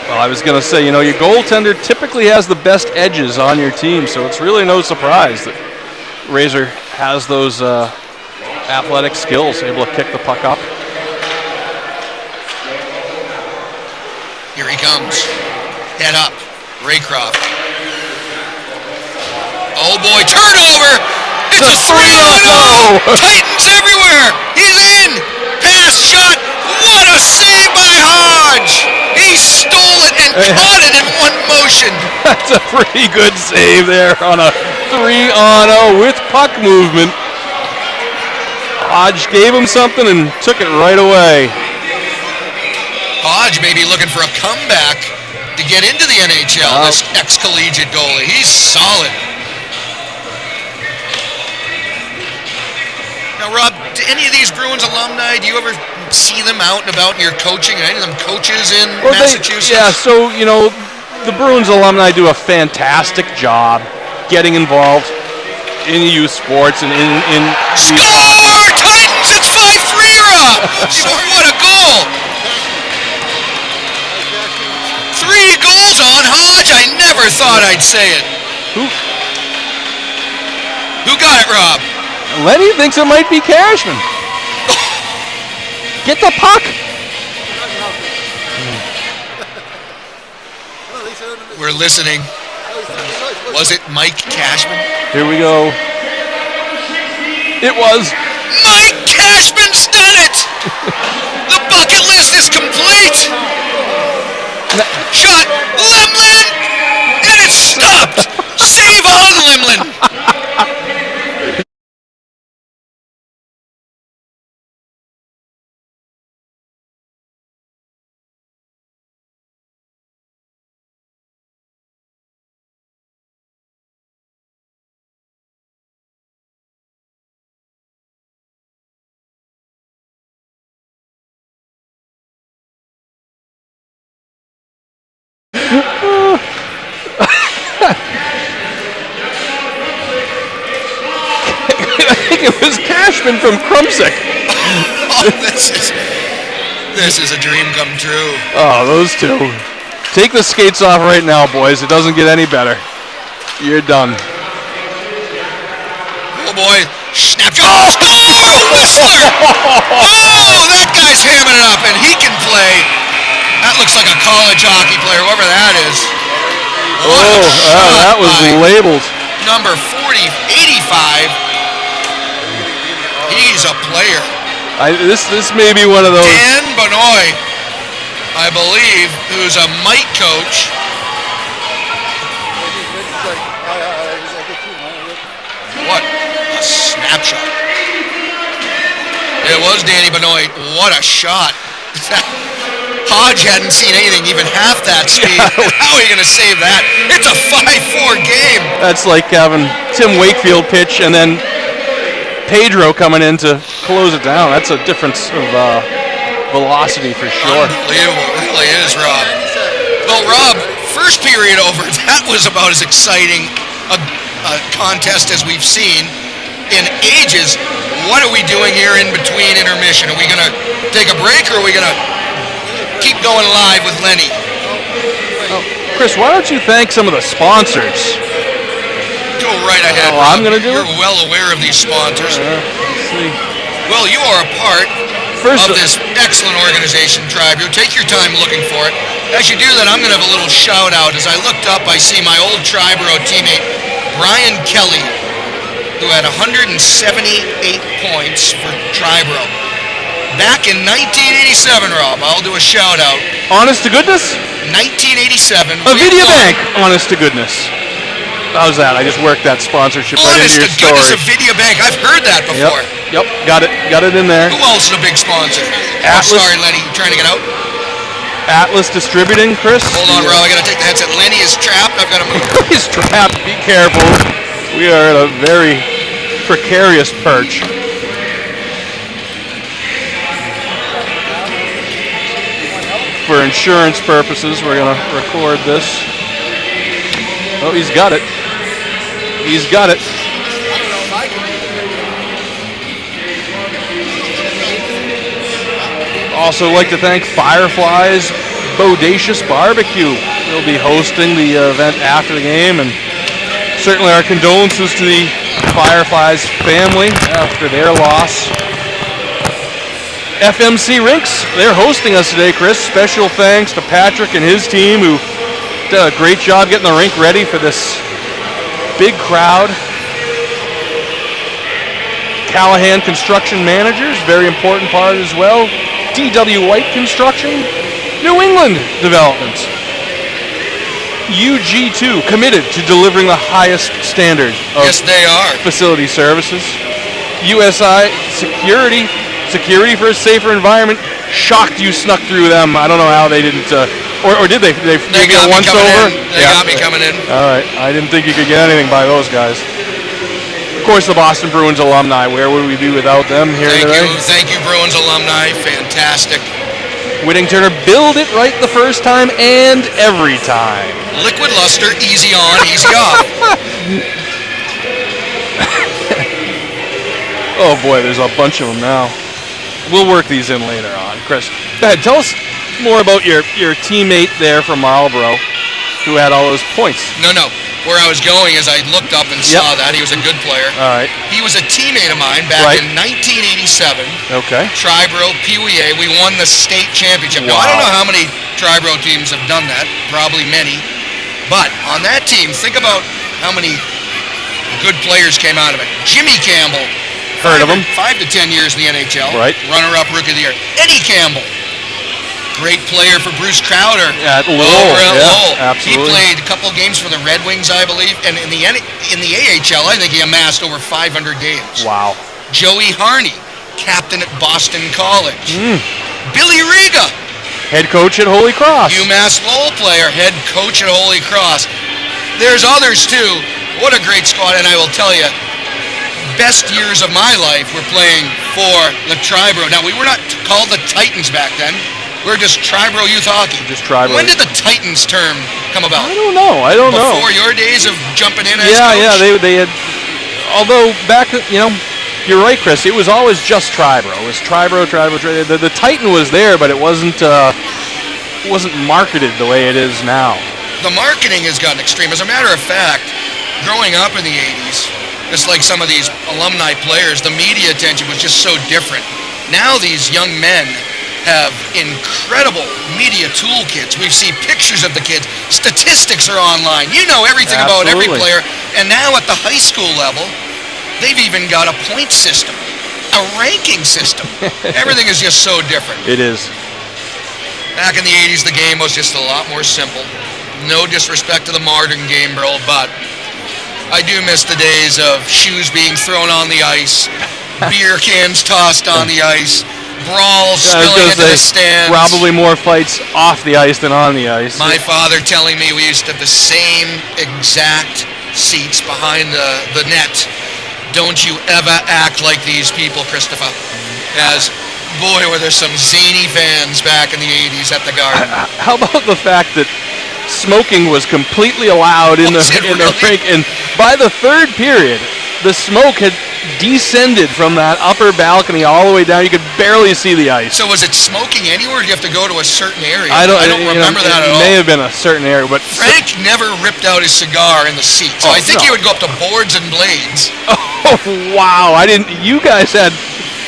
Well, I was going to say, your goaltender typically has the best edges on your team, so it's really no surprise that Razor has those athletic skills, able to kick the puck up. Here he comes. Head up. Raycroft. Oh boy, turnover! It's a 3-on-0! Titans everywhere! He's in! Pass, shot! What a save by Hodge! He stole it and caught it in one motion! That's a pretty good save there on a 3-on-0 with puck movement. Hodge gave him something and took it right away. Hodge may be looking for a comeback to get into the NHL, this ex-collegiate goalie. He's solid. Now, Rob, do any of these Bruins alumni, do you ever see them out and about in your coaching? Any of them coaches in Massachusetts? So, the Bruins alumni do a fantastic job getting involved in youth sports and in Score! Titans! It's 5-3, Rob! What a goal! 3 goals on Hodge. I never thought I'd say it. Who got it, Rob? Lenny thinks it might be Cashman. Get the puck. We're listening. Was it Mike Cashman? Here we go. It was. Mike Cashman's done it! The bucket list is complete! Shot, Lemlin! And it's stopped! Save on Lemlin! I think it was Cashman from Krumsick. This is a dream come true. Oh, those two. Take the skates off right now, boys. It doesn't get any better. You're done. Oh boy, snapshot. Oh, Whistler! college hockey player, whoever that is. That was labeled. Number 85. He's a player. This may be one of those. Dan Benoit, I believe, who's a Mike coach. What a snapshot. It was Danny Benoit. What a shot. Hodge hadn't seen anything, even half that speed. How are you going to save that? It's a 5-4 game. That's like having Tim Wakefield pitch and then Pedro coming in to close it down. That's a difference of velocity for sure. Unbelievable. It really is, Rob. Well, Rob, first period over. That was about as exciting a contest as we've seen in ages. What are we doing here in between intermission? Are we going to take a break or are we going to keep going live with Lenny? Chris, why don't you thank some of the sponsors? Go right ahead. Oh, I'm going to do You're it? well aware of these sponsors. Let's see. Well, you are a part of this excellent organization, Triboro. Take your time looking for it. As you do that, I'm going to have a little shout out. As I looked up, I see my old Triboro teammate, Brian Kelly, who had 178 points for Triboro. Back in 1987, Rob, I'll do a shout out. Honest to goodness? 1987. A video bank. Honest to goodness. How's that? I just worked that sponsorship right into your story. Honest to goodness, a video bank. I've heard that before. Yep. Got it in there. Who else is a big sponsor? Atlas. Oh, sorry, Lenny. You trying to get out? Atlas Distributing, Chris. Hold on, Rob. I got to take the headset. Lenny is trapped. I've got to move. He's trapped. Be careful. We are at a very precarious perch. For insurance purposes, we're going to record this. Oh, he's got it. He's got it. Also like to thank Firefly's Bodacious Barbecue. They'll be hosting the event after the game, and certainly our condolences to the Fireflies family after their loss. FMC Rinks, they're hosting us today, Chris. Special thanks to Patrick and his team who did a great job getting the rink ready for this big crowd. Callahan Construction Managers, very important part as well. D.W. White Construction, New England Development. UG2, committed to delivering the highest standard of Yes, they are. facility services. USI Security for a safer environment. Shocked you snuck through them. I don't know how they didn't, or did they? They got me once coming over? in. They got me coming in. All right. I didn't think you could get anything by those guys. Of course, the Boston Bruins alumni. Where would we be without them here today? Thank you, Bruins alumni. Fantastic. Whittington build it right the first time and every time. Liquid luster, easy on, easy off. Oh boy, there's a bunch of them now. We'll work these in later on. Chris, go ahead. Tell us more about your teammate there from Marlboro who had all those points. No. Where I was going is I looked up and saw that. He was a good player. All right. He was a teammate of mine back in 1987. Okay. Triboro, PWA. We won the state championship. Now, I don't know how many Triboro teams have done that. Probably many. But on that team, think about how many good players came out of it. Jimmy Campbell. Heard of him. 5 to 10 years in the NHL. Right. Runner-up Rookie of the Year. Eddie Campbell. Great player for Bruce Crowder. At Lowell. Lowell. Absolutely. He played a couple of games for the Red Wings, I believe. And in the AHL, I think he amassed over 500 games. Wow. Joey Harney, captain at Boston College. Billy Riga. Head coach at Holy Cross. UMass Lowell player, head coach at Holy Cross. There's others too. What a great squad, and I will tell you, best years of my life were playing for the Triboro. Now, we were not called the Titans back then. We were just Triboro Youth Hockey. Just Triboro. When did the Titans term come about? I don't know. Before your days of jumping in as coach? Yeah, they had. Although back, you're right, Chris. It was always just Triboro. It was Triboro. The Titan was there, but it wasn't marketed the way it is now. The marketing has gotten extreme. As a matter of fact, growing up in the 80s, just like some of these alumni players, the media attention was just so different. Now these young men have incredible media toolkits. We see pictures of the kids. Statistics are online. You know everything about every player. And now at the high school level, they've even got a point system, a ranking system. Everything is just so different. It is. Back in the 80s, the game was just a lot more simple. No disrespect to the modern game, bro, but I do miss the days of shoes being thrown on the ice, beer cans tossed on the ice, brawls spilling into the stands. Probably more fights off the ice than on the ice. My father telling me we used to have the same exact seats behind the net. Don't you ever act like these people, Christopher. As, boy, were there some zany fans back in the 80s at the Garden. How about the fact that smoking was completely allowed in the rink, and by the third period, the smoke had descended from that upper balcony all the way down. You could barely see the ice. So was it smoking anywhere, or do you have to go to a certain area? I don't remember that at all. It may have been a certain area, but Frank never ripped out his cigar in the seat, so I think he would go up to boards and blades. Oh, wow. You guys had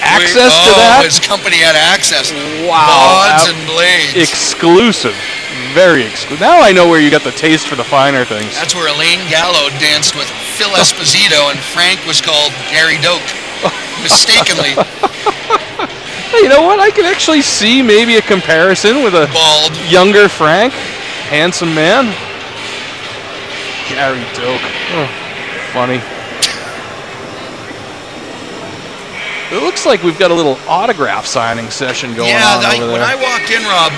access to that? His company had access. Wow. Boards and blades. Exclusive. Very exclusive. Now I know where you got the taste for the finer things. That's where Elaine Gallo danced with Phil Esposito, and Frank was called Gary Doak, mistakenly. You know what? I can actually see maybe a comparison with a bald, younger Frank, handsome man. Gary Doak. Oh, funny. It looks like we've got a little autograph signing session going on over there. When I walked in, Rob,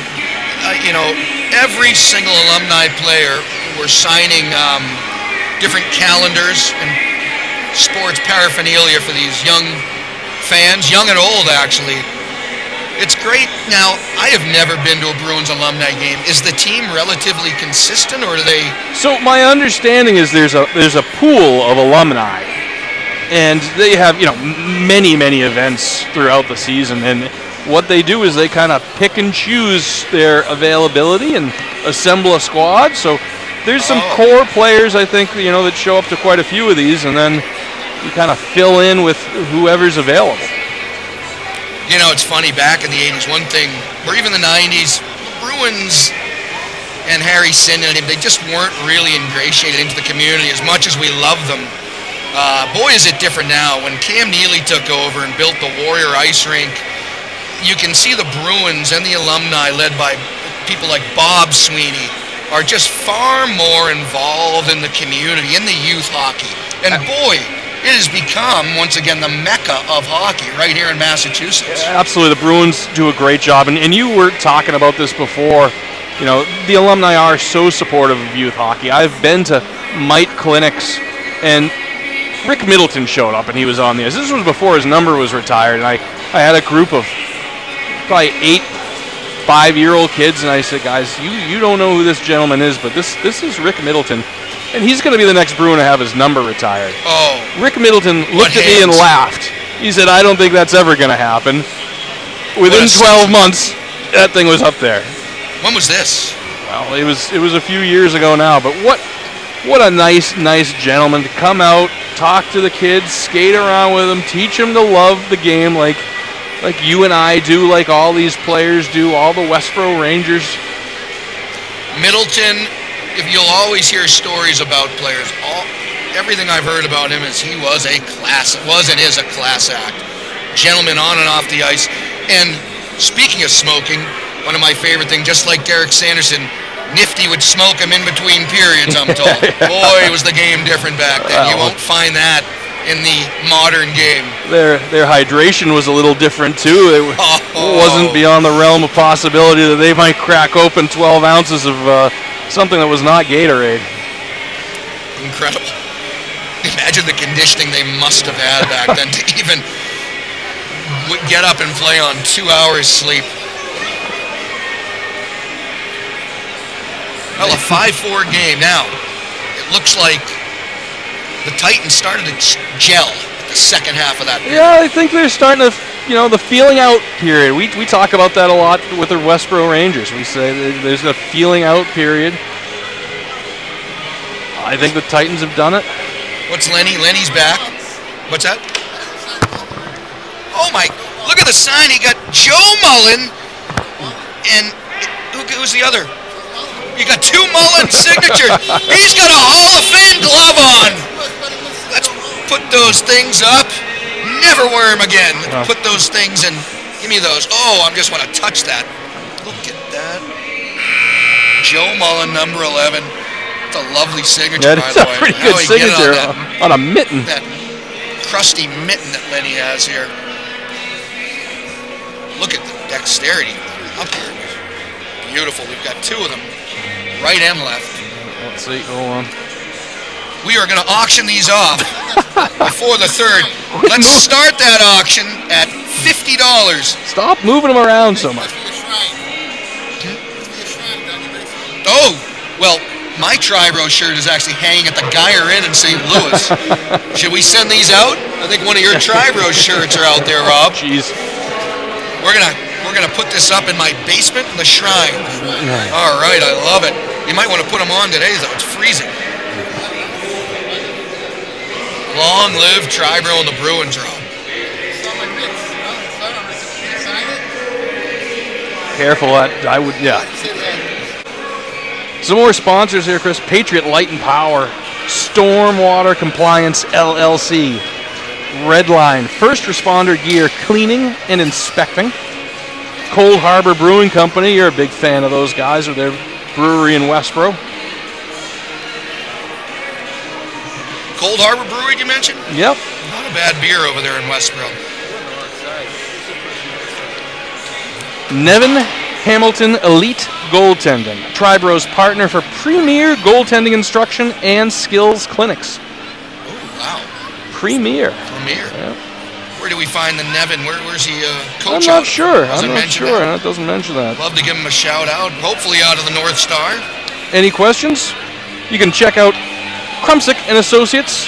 every single alumni player were signing different calendars and sports paraphernalia for these young fans, young and old, actually. It's great. Now, I have never been to a Bruins alumni game. Is the team relatively consistent, or do they? So my understanding is there's a pool of alumni, and they have many events throughout the season, and what they do is they kind of pick and choose their availability and assemble a squad. So there's some core players, I think, that show up to quite a few of these, and then you kind of fill in with whoever's available. It's funny, back in the 80s, one thing, or even the 90s, Bruins and Harry Sinden, they just weren't really ingratiated into the community as much as we love them. Boy, is it different now. When Cam Neely took over and built the Warrior Ice Rink, you can see the Bruins and the alumni, led by people like Bob Sweeney, are just far more involved in the community, in the youth hockey. And boy, it has become, once again, the mecca of hockey right here in Massachusetts. Absolutely. The Bruins do a great job. And you were talking about this before. The alumni are so supportive of youth hockey. I've been to mite clinics, and Rick Middleton showed up, and he was on the ice. This was before his number was retired, and I had a group of probably 8 5-year-old kids, and I said, guys, you don't know who this gentleman is, but this is Rick Middleton, and he's going to be the next Bruin to have his number retired. Oh. Rick Middleton looked at me and laughed. He said, I don't think that's ever going to happen. Within 12 months, that thing was up there. When was this? Well, it was a few years ago now, but what a nice gentleman to come out, talk to the kids, skate around with them, teach them to love the game like you and I do, like all these players do, all the Westboro Rangers. Middleton, if you'll always hear stories about players, everything I've heard about him is he was and is a class act. Gentleman on and off the ice. And speaking of smoking, one of my favorite things, just like Derek Sanderson, Nifty would smoke him in between periods, I'm told. Boy, was the game different back then. You won't find that in the modern game. Their hydration was a little different too. It wasn't beyond the realm of possibility that they might crack open 12 ounces of something that was not Gatorade. Incredible. Imagine the conditioning they must have had back then to even get up and play on 2 hours sleep. Well, a 5-4 game. Now, it looks like the Titans started to gel at the second half of that period. Yeah, I think they're starting to, the feeling out period. We talk about that a lot with the Westboro Rangers. We say there's a feeling out period. I think the Titans have done it. What's Lenny? Lenny's back. What's that? Oh, my. Look at the sign. He got Joe Mullen, And who's the other? You got 2 Mullen signatures. He's got a Hall of Fame glove on. Let's put those things up. Never wear them again. Put those things and give me those. Oh, I just want to touch that. Look at that. Joe Mullen, number 11. It's a lovely signature, by the way. That's a pretty good signature on a mitten. That crusty mitten that Lenny has here. Look at the dexterity up here. Beautiful. We've got 2 of them, right and left. Let's see. Hold on. We are going to auction these off before the 3rd. Let's start that auction at $50. Stop moving them around so much. Oh, well, my Triboro shirt is actually hanging at the Geyer Inn in St. Louis. Should we send these out? I think one of your Triboro shirts are out there, Rob. Jeez. We're gonna put this up in my basement in the Shrine. All right, I love it. You might want to put them on today, though. It's freezing. Long live Triboro and the Bruins, Rob. Careful, I would, yeah. Some more sponsors here, Chris. Patriot Light and Power, Stormwater Compliance LLC, Redline, First Responder Gear Cleaning and Inspecting, Cold Harbor Brewing Company. You're a big fan of those guys with their brewery in Westboro. Cold Harbor Brewery, you mentioned? Yep. Not a bad beer over there in Westboro. Nevin Hamilton Elite Goaltending, Triboro's partner for premier goaltending instruction and skills clinics. Oh, wow. Premier. Yep. Where do we find the Nevin? Where's he coach? I'm not sure. That. It doesn't mention that. Love to give him a shout out. Hopefully out of the North Star. Any questions? You can check out Krumsick and Associates,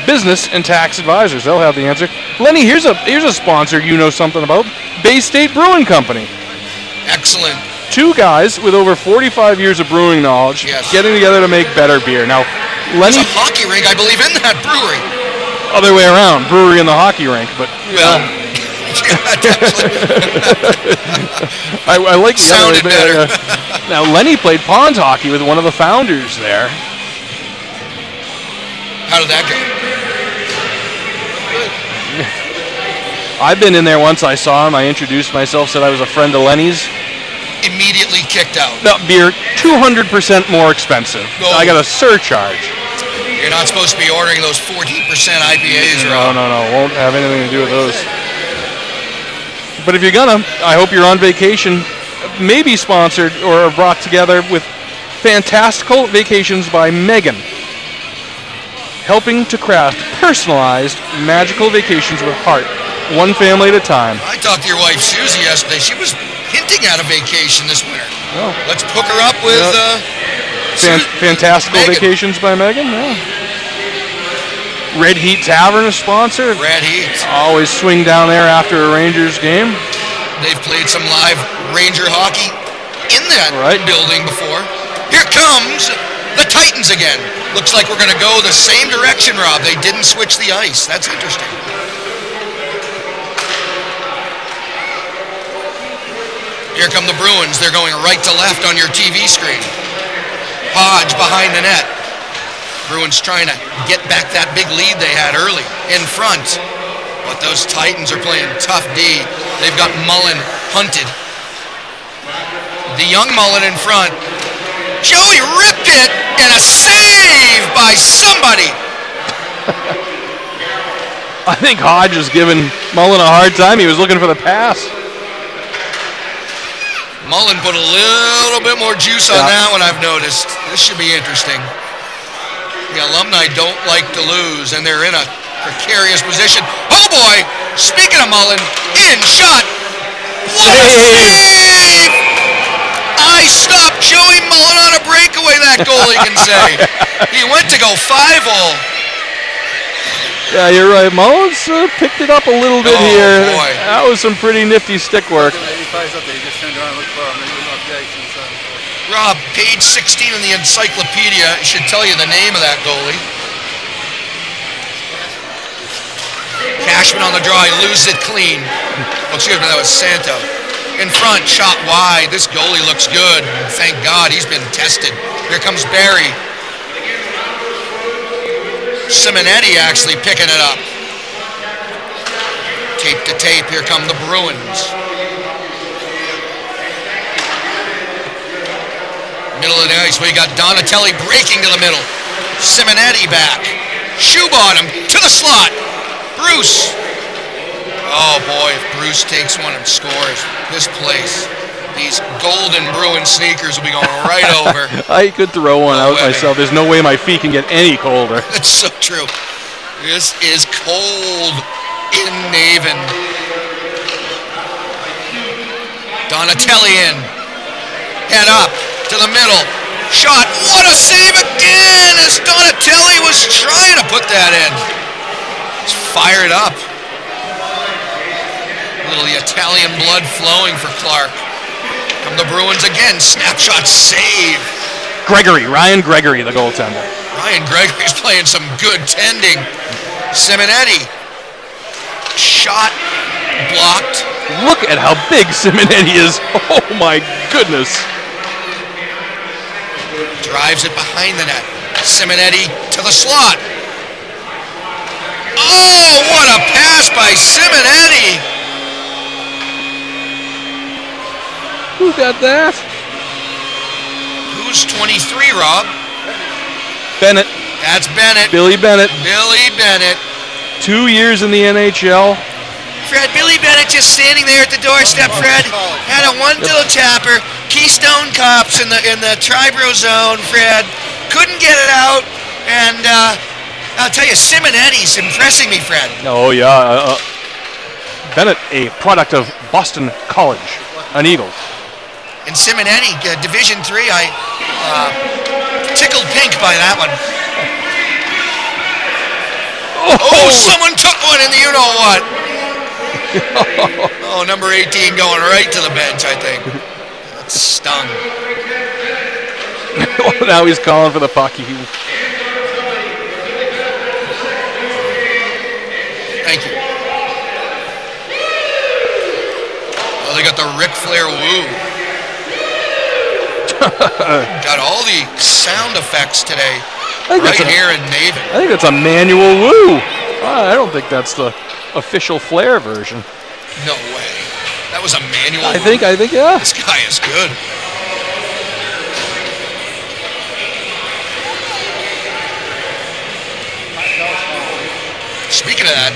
Business and Tax Advisors. They'll have the answer. Lenny, here's a sponsor you know something about. Bay State Brewing Company. Excellent. 2 guys with over 45 years of brewing knowledge getting together to make better beer. Now, Lenny... There's a hockey rink, I believe, in that brewery. Other way around, brewery in the hockey rink, but... Well... I like the sounded better. Now, Lenny played pond hockey with one of the founders there. How did that go? I've been in there once. I saw him. I introduced myself, said I was a friend of Lenny's. Immediately kicked out. No, beer 200% more expensive. No. I got a surcharge. You're not supposed to be ordering those 14% IPAs. No. Won't have anything to do with those. But if you're gonna, I hope you're on vacation, maybe sponsored or brought together with Fantastical Vacations by Megan, helping to craft personalized, magical vacations with heart, one family at a time. I talked to your wife Susie yesterday. She was hinting at a vacation this winter. Oh. Let's hook her up with Fantastical Megan. Vacations by Megan. Yeah. Red Heat Tavern, a sponsor. Red Heat. Always swing down there after a Rangers game. They've played some live Ranger hockey in that building before. Here comes the Titans again. Looks like we're going to go the same direction, Rob. They didn't switch the ice. That's interesting. Here come the Bruins. They're going right to left on your TV screen. Hodge behind the net. Bruins trying to get back that big lead they had early in front. But those Titans are playing tough D. They've got Mullen hunted. The young Mullen in front. Joey ripped it, and a save by somebody. I think Hodge is giving Mullen a hard time. He was looking for the pass. Mullen put a little bit more juice on that one, I've noticed. This should be interesting. The Alumni don't like to lose, and they're in a precarious position. Oh boy! Speaking of Mullen, in shot. What a save! I stopped Joey Mullen on a breakaway, that goalie can say. He went to go 5-0. Yeah, you're right. Mullen's picked it up a little bit here. Boy. That was some pretty nifty stick work. Rob, page 16 in the encyclopedia should tell you the name of that goalie. Cashman on the draw, he loses it clean. Oh, excuse me, that was Santo. in front, shot wide. This goalie looks good. Thank God he's been tested. Here comes Barry. Simonetti actually picking it up. Tape to tape, here come the Bruins. Middle of the ice, we got Donatelli breaking to the middle. Simonetti back. Shoe bottom to the slot. Bruce. Oh boy, if Bruce takes one and scores, this place, these golden Bruin sneakers will be going right over. I could throw one out myself. There's no way my feet can get any colder. That's so true. This is cold in Naven. Donatelli in. Head up to the middle. Shot. What a save again as Donatelli was trying to put that in. He's fired up. Little Italian blood flowing for Clark. From the Bruins again. Snapshot save. Ryan Gregory, the goaltender. Ryan Gregory's playing some good tending. Simonetti. Shot blocked. Look at how big Simonetti is. Oh my goodness. Drives it behind the net. Simonetti to the slot. Oh, what a pass by Simonetti. Who got that? Who's 23, Rob? Bennett. That's Bennett. Billy Bennett. Billy Bennett. 2 years in the NHL. Fred, Billy Bennett just standing there at the doorstep, Fred. Had a one little tapper. Keystone Cops in the Triboro zone, Fred. Couldn't get it out. And I'll tell you, Simonetti's impressing me, Fred. Oh, yeah. Bennett, a product of Boston College, an Eagle. And Simonetti, Division III, I tickled pink by that one. Oh, someone took one in the you-know-what. Oh, number 18 going right to the bench, I think. That stung. Now he's calling for the puck. Thank you. Oh, they got the Ric Flair woo. Got all the sound effects today right here in Naven. I think that's a manual woo. I don't think that's the official Flair version. No way. That was a manual woo. I think, yeah. This guy is good. Speaking of that,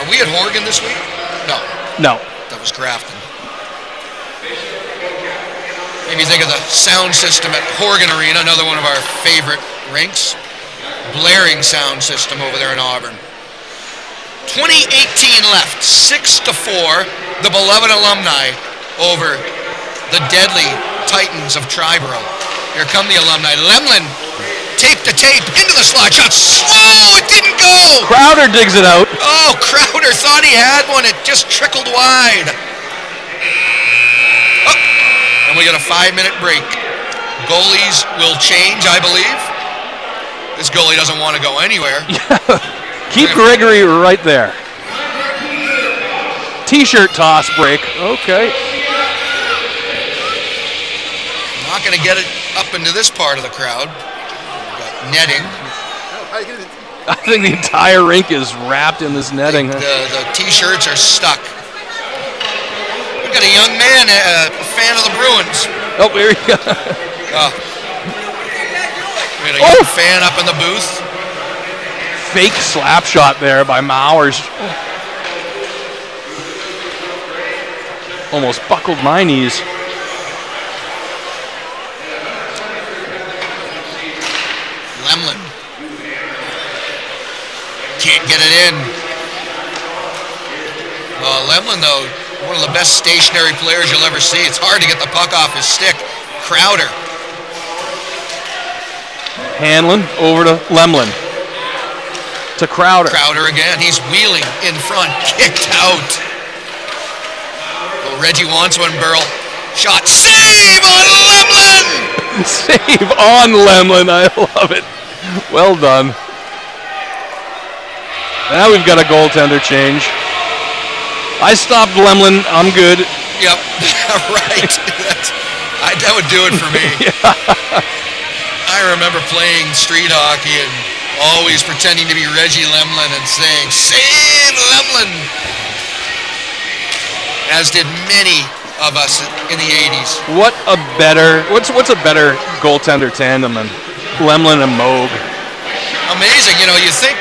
are we at Horgan this week? No. That was Grafton. Maybe think of the sound system at Horgan Arena, another one of our favorite rinks. Blaring sound system over there in Auburn. 2018 left, 6-4. The beloved Alumni over the deadly Titans of Triboro. Here come the Alumni. Lemlin, tape to tape, into the slot shot. Oh, it didn't go! Crowder digs it out. Oh, Crowder thought he had one. It just trickled wide. And we got a 5-minute break. Goalies will change, I believe. This goalie doesn't want to go anywhere. Keep Gregory right there. T-shirt toss break. Okay. Not going to get it up into this part of the crowd. We've got netting. I think the entire rink is wrapped in this netting. The T-shirts are stuck. We've got a young man, a fan of the Bruins. Oh, there you go. We got a young fan up in the booth. Fake slap shot there by Mowers. Almost buckled my knees. Lemlin. Can't get it in. Lemlin, though, one of the best stationary players you'll ever see. It's hard to get the puck off his stick. Crowder. Hanlon over to Lemlin. To Crowder. Crowder again. He's wheeling in front. Kicked out. Oh, Reggie wants one, Burl. Shot. Save on Lemlin! Save on Lemlin. I love it. Well done. Now we've got a goaltender change. I stopped Lemlin. I'm good. Yep, right. That would do it for me. I remember playing street hockey and always pretending to be Reggie Lemlin and saying, "Save Lemlin," as did many of us in the 80s. What's a better goaltender tandem than Lemlin and Moog? Amazing. You think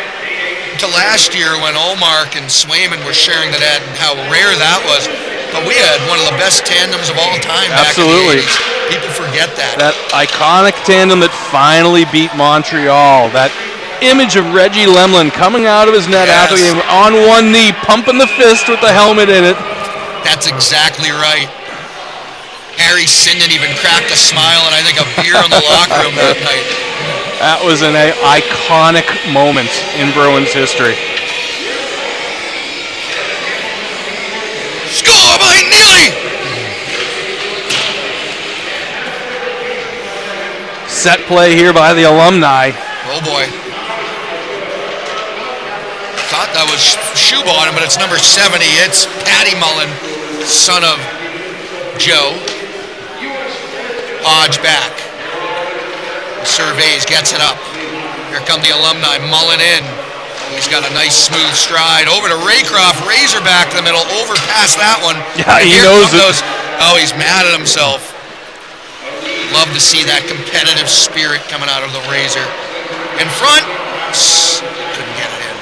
to last year when Olmark and Swayman were sharing the net and how rare that was, but we had one of the best tandems of all time back in the 80s. People forget that. That iconic tandem that finally beat Montreal. That image of Reggie Lemlin coming out of his net after the game on one knee, pumping the fist with the helmet in it. That's exactly right. Harry Sinden even cracked a smile and I think a beer in the locker room that night. That was an iconic moment in Bruins history. Score by Neely! Set play here by the Alumni. Oh boy. Thought that was Shoebottom, but it's number 70. It's Patty Mullen, son of Joe. Hodge back. Surveys, gets it up. Here come the Alumni. Mullen in. He's got a nice smooth stride. Over to Raycroft. Razorback to the middle. Over past that one. Yeah, he knows it. Oh, he's mad at himself. Love to see that competitive spirit coming out of the Razor. In front. Couldn't get it in.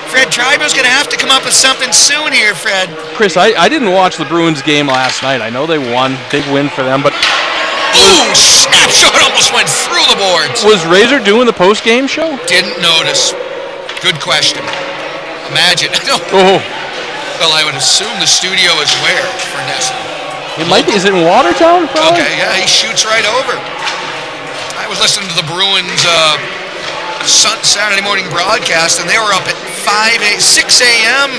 Fred, Tribo's going to have to come up with something soon here, Fred. Chris, I didn't watch the Bruins game last night. I know they won. Big win for them, but... Ooh, snapshot almost went through the boards. Was Razor doing the post-game show? Didn't notice. Good question. Imagine. Oh. Well, I would assume the studio is where for Nestle? It might be. Is it in Watertown, probably? Okay, yeah, he shoots right over. I was listening to the Bruins Saturday morning broadcast, and they were up at 6 a.m.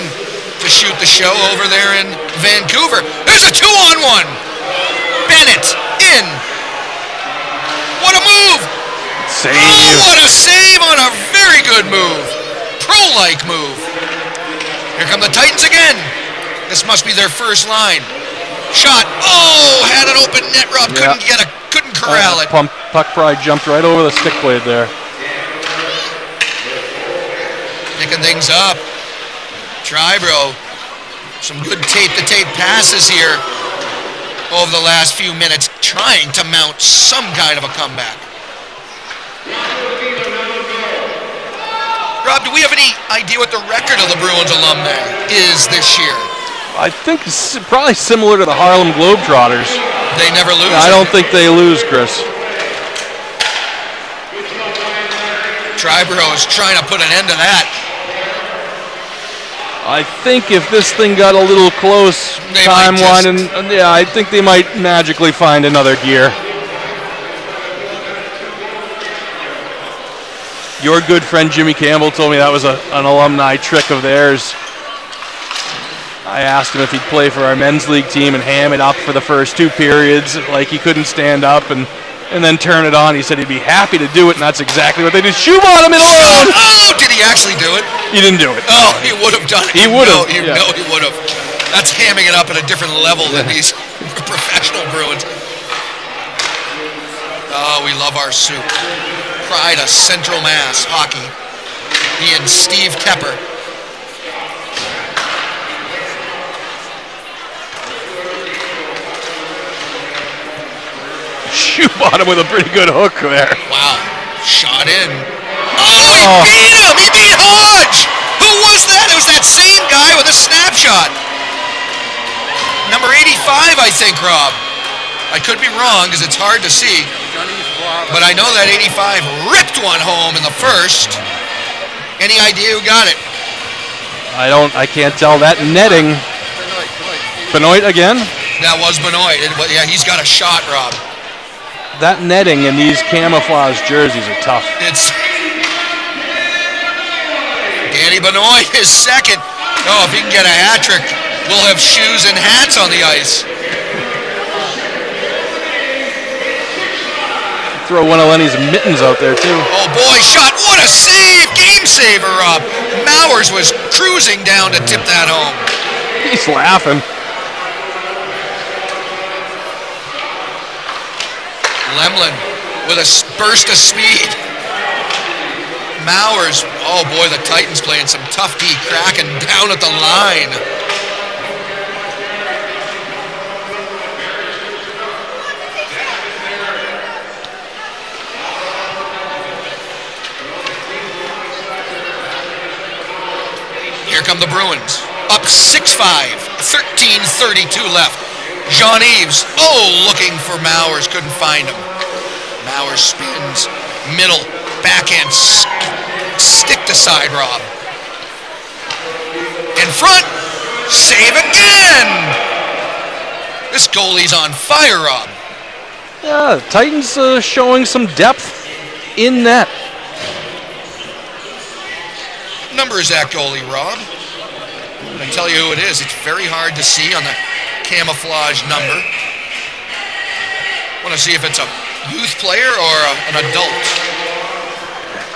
to shoot the show over there in Vancouver. There's a 2-on-1. Bennett in. What a move! Save. Oh, what a save on a very good move. Pro-like move. Here come the Titans again. This must be their first line. Shot. Oh, had an open net, Rob. Couldn't corral it. Puck probably jumped right over the stick blade there. Picking things up. Triboro. Some good tape-to-tape passes here over the last few minutes, trying to mount some kind of a comeback. Rob, do we have any idea what the record of the Bruins alumni is this year? I think it's probably similar to the Harlem Globetrotters. They never lose. I don't think they lose, Chris. Triboro is trying to put an end to that. I think if this thing got a little close time-wise, I think they might magically find another gear. Your good friend Jimmy Campbell told me that was an alumni trick of theirs. I asked him if he'd play for our men's league team and ham it up for the first 2 periods, like he couldn't stand up, and then turn it on. He said he'd be happy to do it, and that's exactly what they did. Shoebottom it alone! Oh, did he actually do it? He didn't do it. Oh, he would have done it. He would have. You know he would have. That's hamming it up at a different level than these professional Bruins. Oh, we love our soup. Pride of Central Mass hockey. He and Steve Tepper. Shoebottom with a pretty good hook there. Wow. Shot in. Oh, he beat him! He beat Hodge! Who was that? It was that same guy with a snapshot. Number 85, I think, Rob. I could be wrong because it's hard to see. But I know that 85 ripped one home in the first. Any idea who got it? I can't tell. That netting. Benoit again? That was Benoit. Yeah, he's got a shot, Rob. That netting in these camouflage jerseys are tough. It's Danny Benoit is second. Oh, if he can get a hat trick, we'll have shoes and hats on the ice. Throw one of Lenny's mittens out there, too. Oh, boy, shot. What a save. Game saver, Rob. Mowers was cruising down to tip that home. He's laughing. Lemlin with a burst of speed. Mowers, oh boy, the Titans playing some tough D, cracking down at the line. Here come the Bruins, up 6-5, 13:32 left. Jean-Yves, looking for Mowers, couldn't find him. Mowers spins, middle, backhand, stick to side, Rob. In front, save again! This goalie's on fire, Rob. Yeah, Titans showing some depth in net. What number is that goalie, Rob? I'm going to tell you who it is. It's very hard to see on the camouflage number. Want to see if it's a youth player or an adult.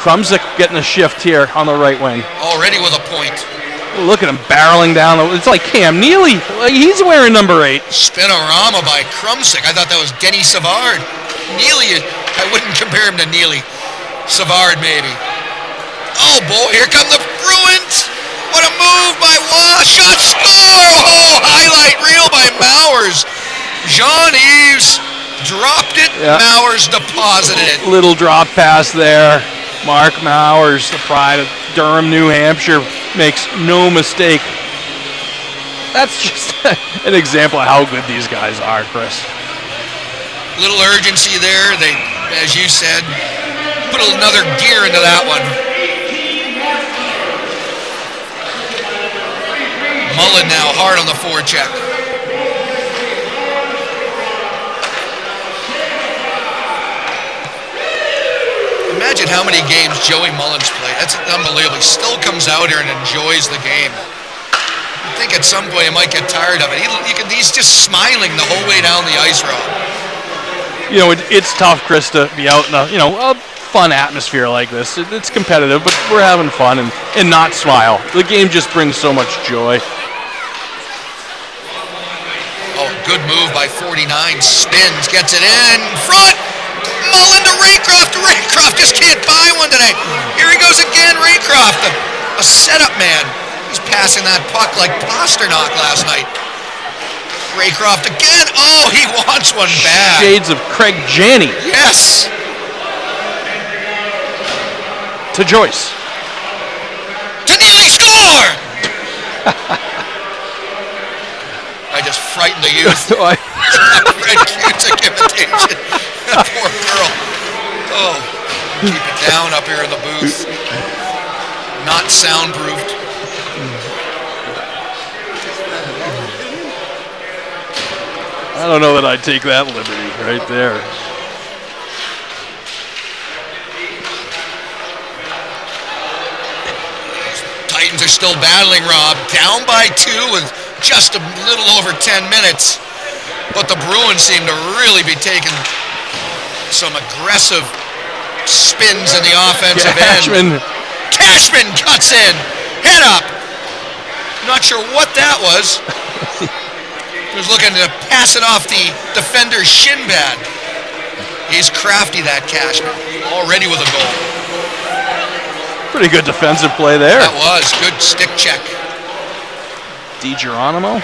Krumzik getting a shift here on the right wing. Already with a point. Look at him barreling down. It's like Cam Neely. He's wearing number 8. Spinorama by Krumzik. I thought that was Denny Savard. Neely, I wouldn't compare him to Neely. Savard, maybe. Oh, boy, here come the Bruins. What a move by Shot, score! Oh, highlight reel by Mowers. Jean-Yves dropped it. Yep. Mowers deposited it. Little drop pass there. Mark Mowers, the pride of Durham, New Hampshire, makes no mistake. That's just an example of how good these guys are, Chris. Little urgency there. They, as you said, put another gear into that one. Mullen now hard on the forecheck. Imagine how many games Joey Mullen's played. That's unbelievable. He still comes out here and enjoys the game. I think at some point he might get tired of it. He's just smiling the whole way down the ice, Rob. You know, it's tough, Chris, to be out in a fun atmosphere like this. It's competitive, but we're having fun and not smile. The game just brings so much joy. Oh, good move by 49. Spins, gets it in front. Mullen to Raycroft. Raycroft just can't buy one today. Here he goes again, Raycroft, a setup man. He's passing that puck like Pasternak last night. Raycroft again. Oh, he wants one bad. Shades of Craig Janney. Yes. To Joyce. To Neely, score! I just frightened the youth. Fred Cusick imitation. That poor girl. Oh, keep it down up here in the booth. Not soundproofed. I don't know that I'd take that liberty right there. Titans are still battling, Rob. Down by 2 with just a little over 10 minutes. But the Bruins seem to really be taking some aggressive spins in the offensive end. Cashman cuts in. Head up. Not sure what that was. He was looking to pass it off the defender's shin pad. He's crafty, that Cashman. Already with a goal. Pretty good defensive play there. That was. Good stick check. DiGeronimo?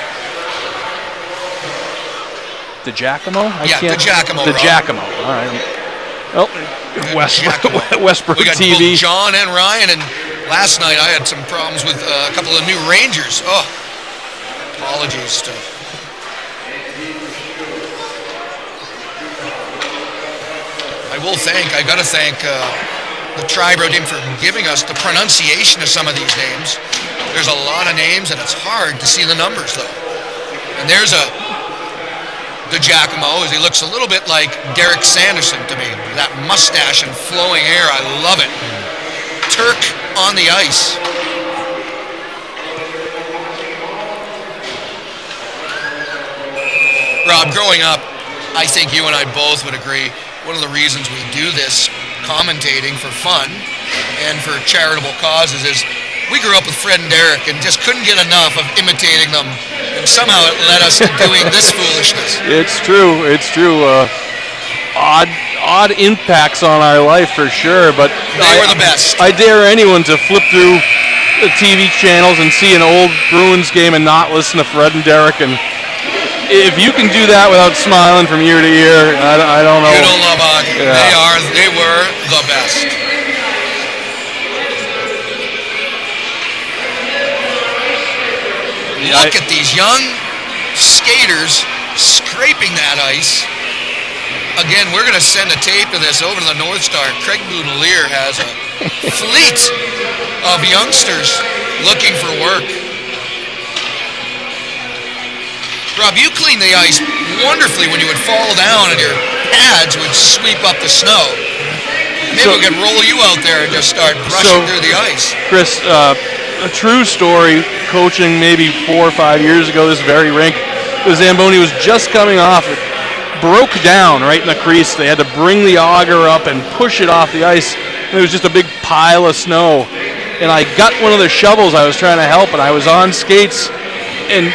DiGiacomo? DiGiacomo. DiGiacomo. All right. Well, Westbrook we got TV. Both John and Ryan, and last night I had some problems with a couple of new Rangers. Oh, apologies to... I got to thank the Triboro team for giving us the pronunciation of some of these names. There's a lot of names, and it's hard to see the numbers, though. And there's a DiGiacomo, as he looks a little bit like Derek Sanderson to me. That mustache and flowing hair, I love it. Turk on the ice. Rob, growing up, I think you and I both would agree, one of the reasons we do this, commentating for fun and for charitable causes, is we grew up with Fred and Derek and just couldn't get enough of imitating them. And somehow it led us to doing this foolishness. It's true. Odd impacts on our life for sure, but they were the best. I dare anyone to flip through the TV channels and see an old Bruins game and not listen to Fred and Derek. And if you can do that without smiling from year to year, I don't know. You don't love hockey. Yeah. They were the best. Look at these young skaters scraping that ice. Again, we're going to send a tape of this over to the North Star. Craig Boudelier has a fleet of youngsters looking for work. Rob, you clean the ice wonderfully when you would fall down and your pads would sweep up the snow. Maybe we could roll you out there and just start brushing through the ice. Chris, a true story, coaching maybe 4 or 5 years ago, this very rink, the Zamboni was just coming off. It broke down right in the crease. They had to bring the auger up and push it off the ice. And it was just a big pile of snow. And I got one of the shovels. I was trying to help, and I was on skates. And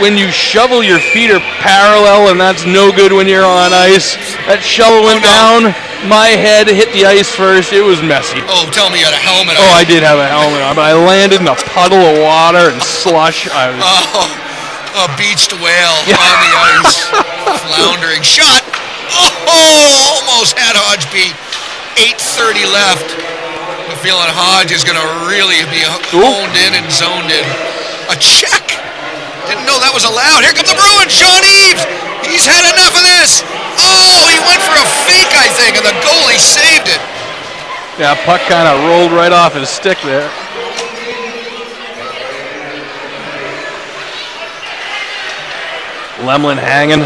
when you shovel, your feet are parallel, and that's no good when you're on ice. That shovel went down. My head hit the ice first. It was messy. Oh, tell me you had a helmet on. Oh, I did have a helmet on, but I landed in a puddle of water and slush. A beached whale on the ice, floundering. Shot. Oh, almost had Hodge beat. 8:30 left. I'm feeling Hodge is going to really be honed in and zoned in. A check. Didn't know that was allowed. Here comes the Bruins. Sean Eaves. He's had enough of this. Oh, he went for a fake, I think, and the goalie saved it. Yeah, puck kind of rolled right off his stick there. Lemlin hanging.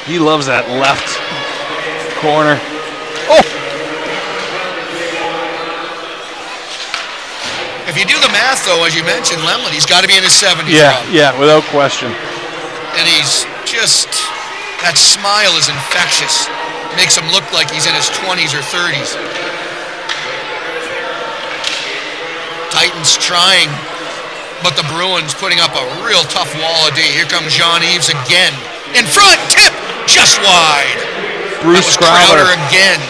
He loves that left corner. Oh! If you do the math, though, as you mentioned, Lemlin, he's got to be in his 70s. Yeah, without question. And he's just, that smile is infectious. Makes him look like he's in his 20s or 30s. Titans trying, but the Bruins putting up a real tough wall of D. Here comes Jean Eaves again. In front, tip, just wide. Bruce Crowder again,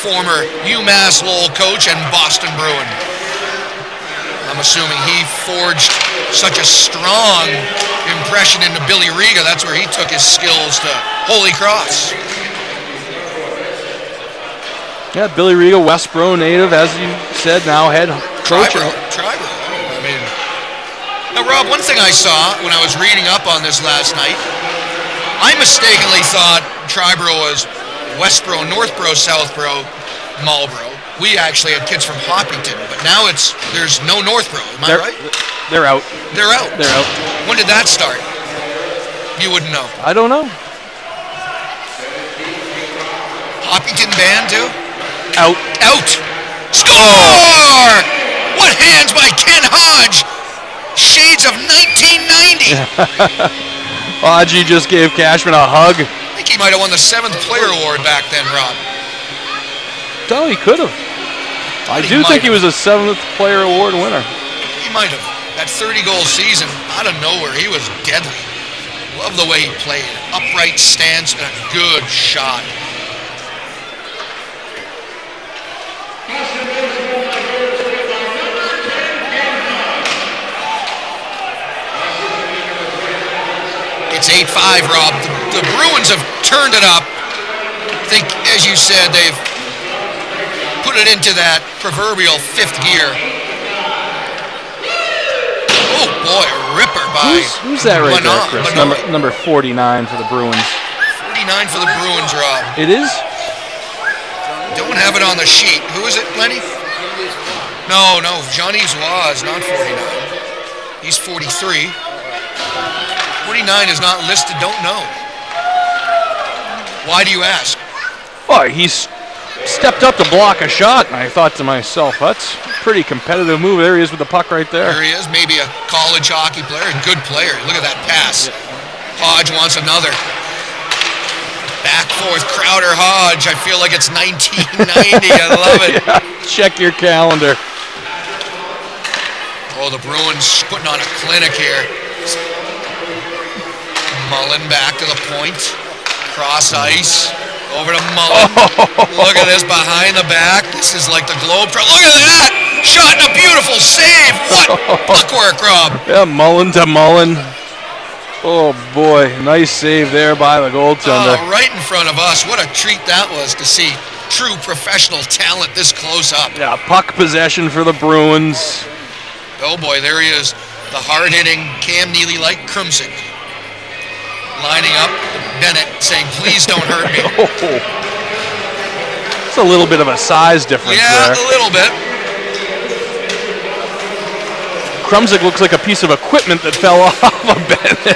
former UMass Lowell coach and Boston Bruin. I'm assuming he forged such a strong impression into Billy Riga. That's where he took his skills to Holy Cross. Yeah, Billy Riga, Westboro native, as you said, now head coach. Triboro. I mean, now, Rob, one thing I saw when I was reading up on this last night, I mistakenly thought Triboro was Westboro, Northboro, Southboro, Marlboro. We actually had kids from Hopkinton, but now there's no Northboro. Am I right? They're out. They're out. When did that start? You wouldn't know. I don't know. Hopkinton band too? Out. Score! Oh. What hands by Ken Hodge? Shades of 1990. Hodgie just gave Cashman a hug. I think he might have won the 7th player award back then, Rob. No, he could have. I do think he was a 7th player award winner. He might have. That 30-goal season, out of nowhere, he was deadly. Love the way he played. Upright stance and a good shot. It's 8-5, Rob. The Bruins have turned it up. I think, as you said, they've put it into that proverbial 5th gear. Oh boy, a ripper by who's that right there, Chris? Number 49 for the Bruins. 49 for the Bruins, Rob. It is? Don't have it on the sheet. Who is it, Lenny? No, Jean-Yves was not 49. He's 43. 49 is not listed, don't know. Why do you ask? Well, he's stepped up to block a shot, and I thought to myself, that's a pretty competitive move. There he is with the puck right there. There he is, maybe a college hockey player, a good player. Look at that pass. Hodge wants another. Back forth, Crowder Hodge. I feel like it's 1990. I love it. Yeah, check your calendar. Oh, the Bruins putting on a clinic here. Mullen back to the point. Cross ice. Over to Mullen. Look at this behind the back. This is like the Globe. Look at that. Shot and a beautiful save. What puck work, Rob. Yeah, Mullen to Mullen. Oh, boy. Nice save there by the goaltender. Oh, right in front of us. What a treat that was to see true professional talent this close up. Yeah, puck possession for the Bruins. Oh, boy, there he is. The hard-hitting Cam Neely-like Krumsick. Lining up Bennett, saying, please don't hurt me. It's a little bit of a size difference there. Yeah, a little bit. Krumsick looks like a piece of equipment that fell off of Bennett.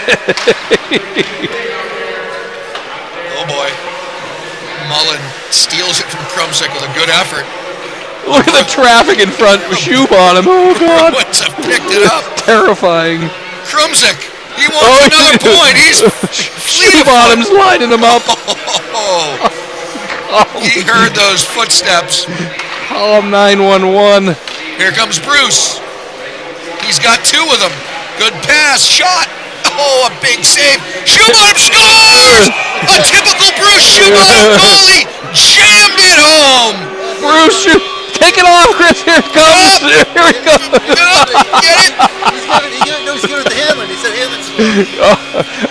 Oh, boy. Mullen steals it from Krumsick with a good effort. Look at the traffic in front. Shoe bottom. Oh, God. Bruins have picked it up. Terrifying. Krumsick. He wants another point. He's shoe bottoms lining him up. He heard those footsteps. Call 911. Here comes Bruce. He's got two of them. Good pass. Shot. Oh, a big save. Shoebottom scores! A typical Bruce Shoebottom goalie. Jammed it home. Bruce, take it off, Chris. Here it comes. Here we go. Get it? He's giving it to Hanlon. He said Hanlon's.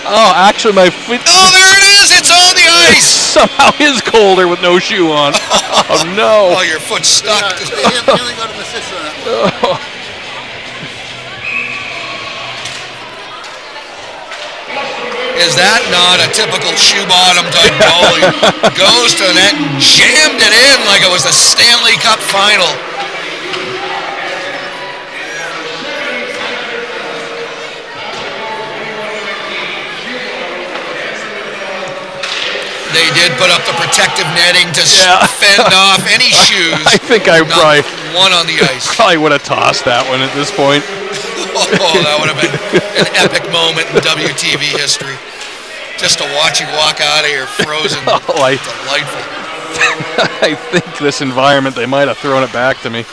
Oh, actually, my feet. Oh, there it is. It's on the ice. Somehow is colder with no shoe on. Oh, no. Oh, your foot's stuck. Hanlon got an assist on that. Is that not a typical shoe bottom type goalie? Goes to the net and jammed it in like it was the Stanley Cup final. They did put up the protective netting to fend off any shoes. I think I probably one on the ice. Probably would have tossed that one at this point. Oh, that would have been an epic moment in WTV history. Just to watch you walk out of here frozen. Delightful. I think this environment, they might have thrown it back to me.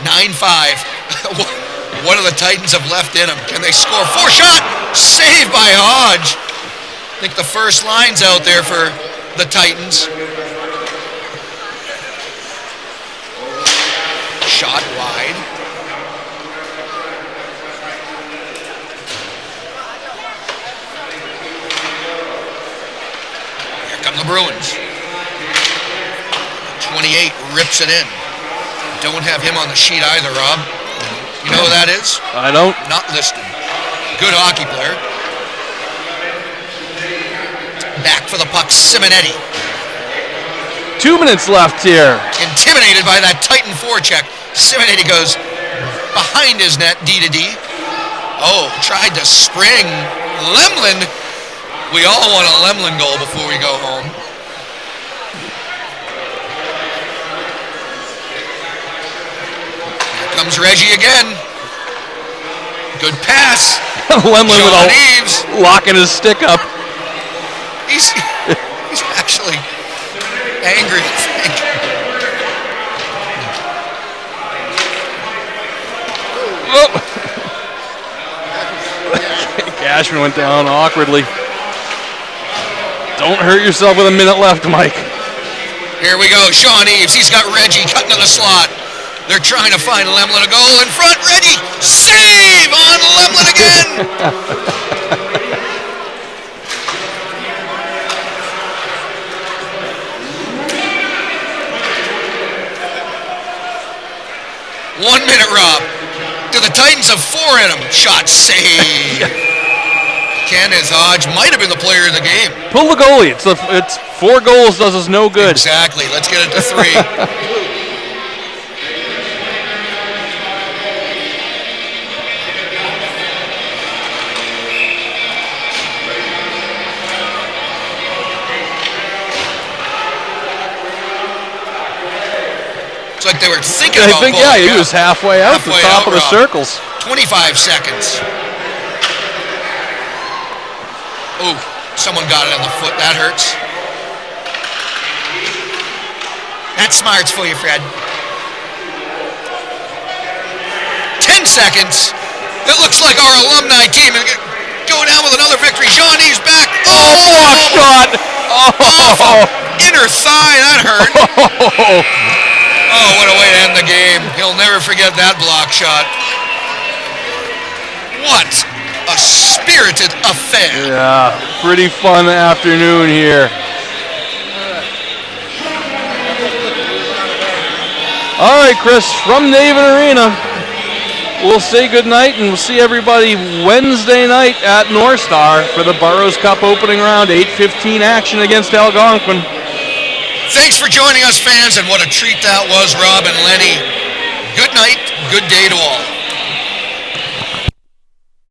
9-5. What do the Titans have left in them? Can they score? 4-shot! Saved by Hodge. I think the first line's out there for the Titans. Shot wide. Here come the Bruins. 28 rips it in. Don't have him on the sheet either, Rob. You know who that is? I don't. Not listed. Good hockey player. Back for the puck, Simonetti. 2 minutes left here. Intimidated by that Titan forecheck. Simonetti goes behind his net, D to D. Oh, tried to spring. Lemlin. We all want a Lemlin goal before we go home. Here comes Reggie again. Good pass. Lemlin with Eaves. Locking his stick up. He's actually angry, I think. Cashman went down awkwardly. Don't hurt yourself with a minute left, Mike. Here we go, Sean Eaves. He's got Reggie cutting to the slot. They're trying to find Lemlin a goal in front. Reggie, save on Lemlin again. 1 minute, Rob. Do the Titans have 4 in them? Shot save. Kenneth Hodge might have been the player of the game. Pull the goalie. It's 4 goals does us no good. Exactly. Let's get it to 3. It's like they were thinking about pulling. Yeah, he was halfway out the top of the circles. 25 seconds. Oh, someone got it on the foot. That hurts. That's smarts for you, Fred. 10 seconds. It looks like our alumni team is going down with another victory. Jean-Yves back. Block shot. Awful. Inner thigh. That hurt. Oh, what a way to end the game. He'll never forget that block shot. What a spirited affair. Yeah, pretty fun afternoon here. All right, Chris, from Naven Arena, we'll say goodnight and we'll see everybody Wednesday night at North Star for the Burroughs Cup opening round, 8:15 action against Algonquin. Thanks for joining us, fans, and what a treat that was, Rob and Lenny. Good night, good day to all.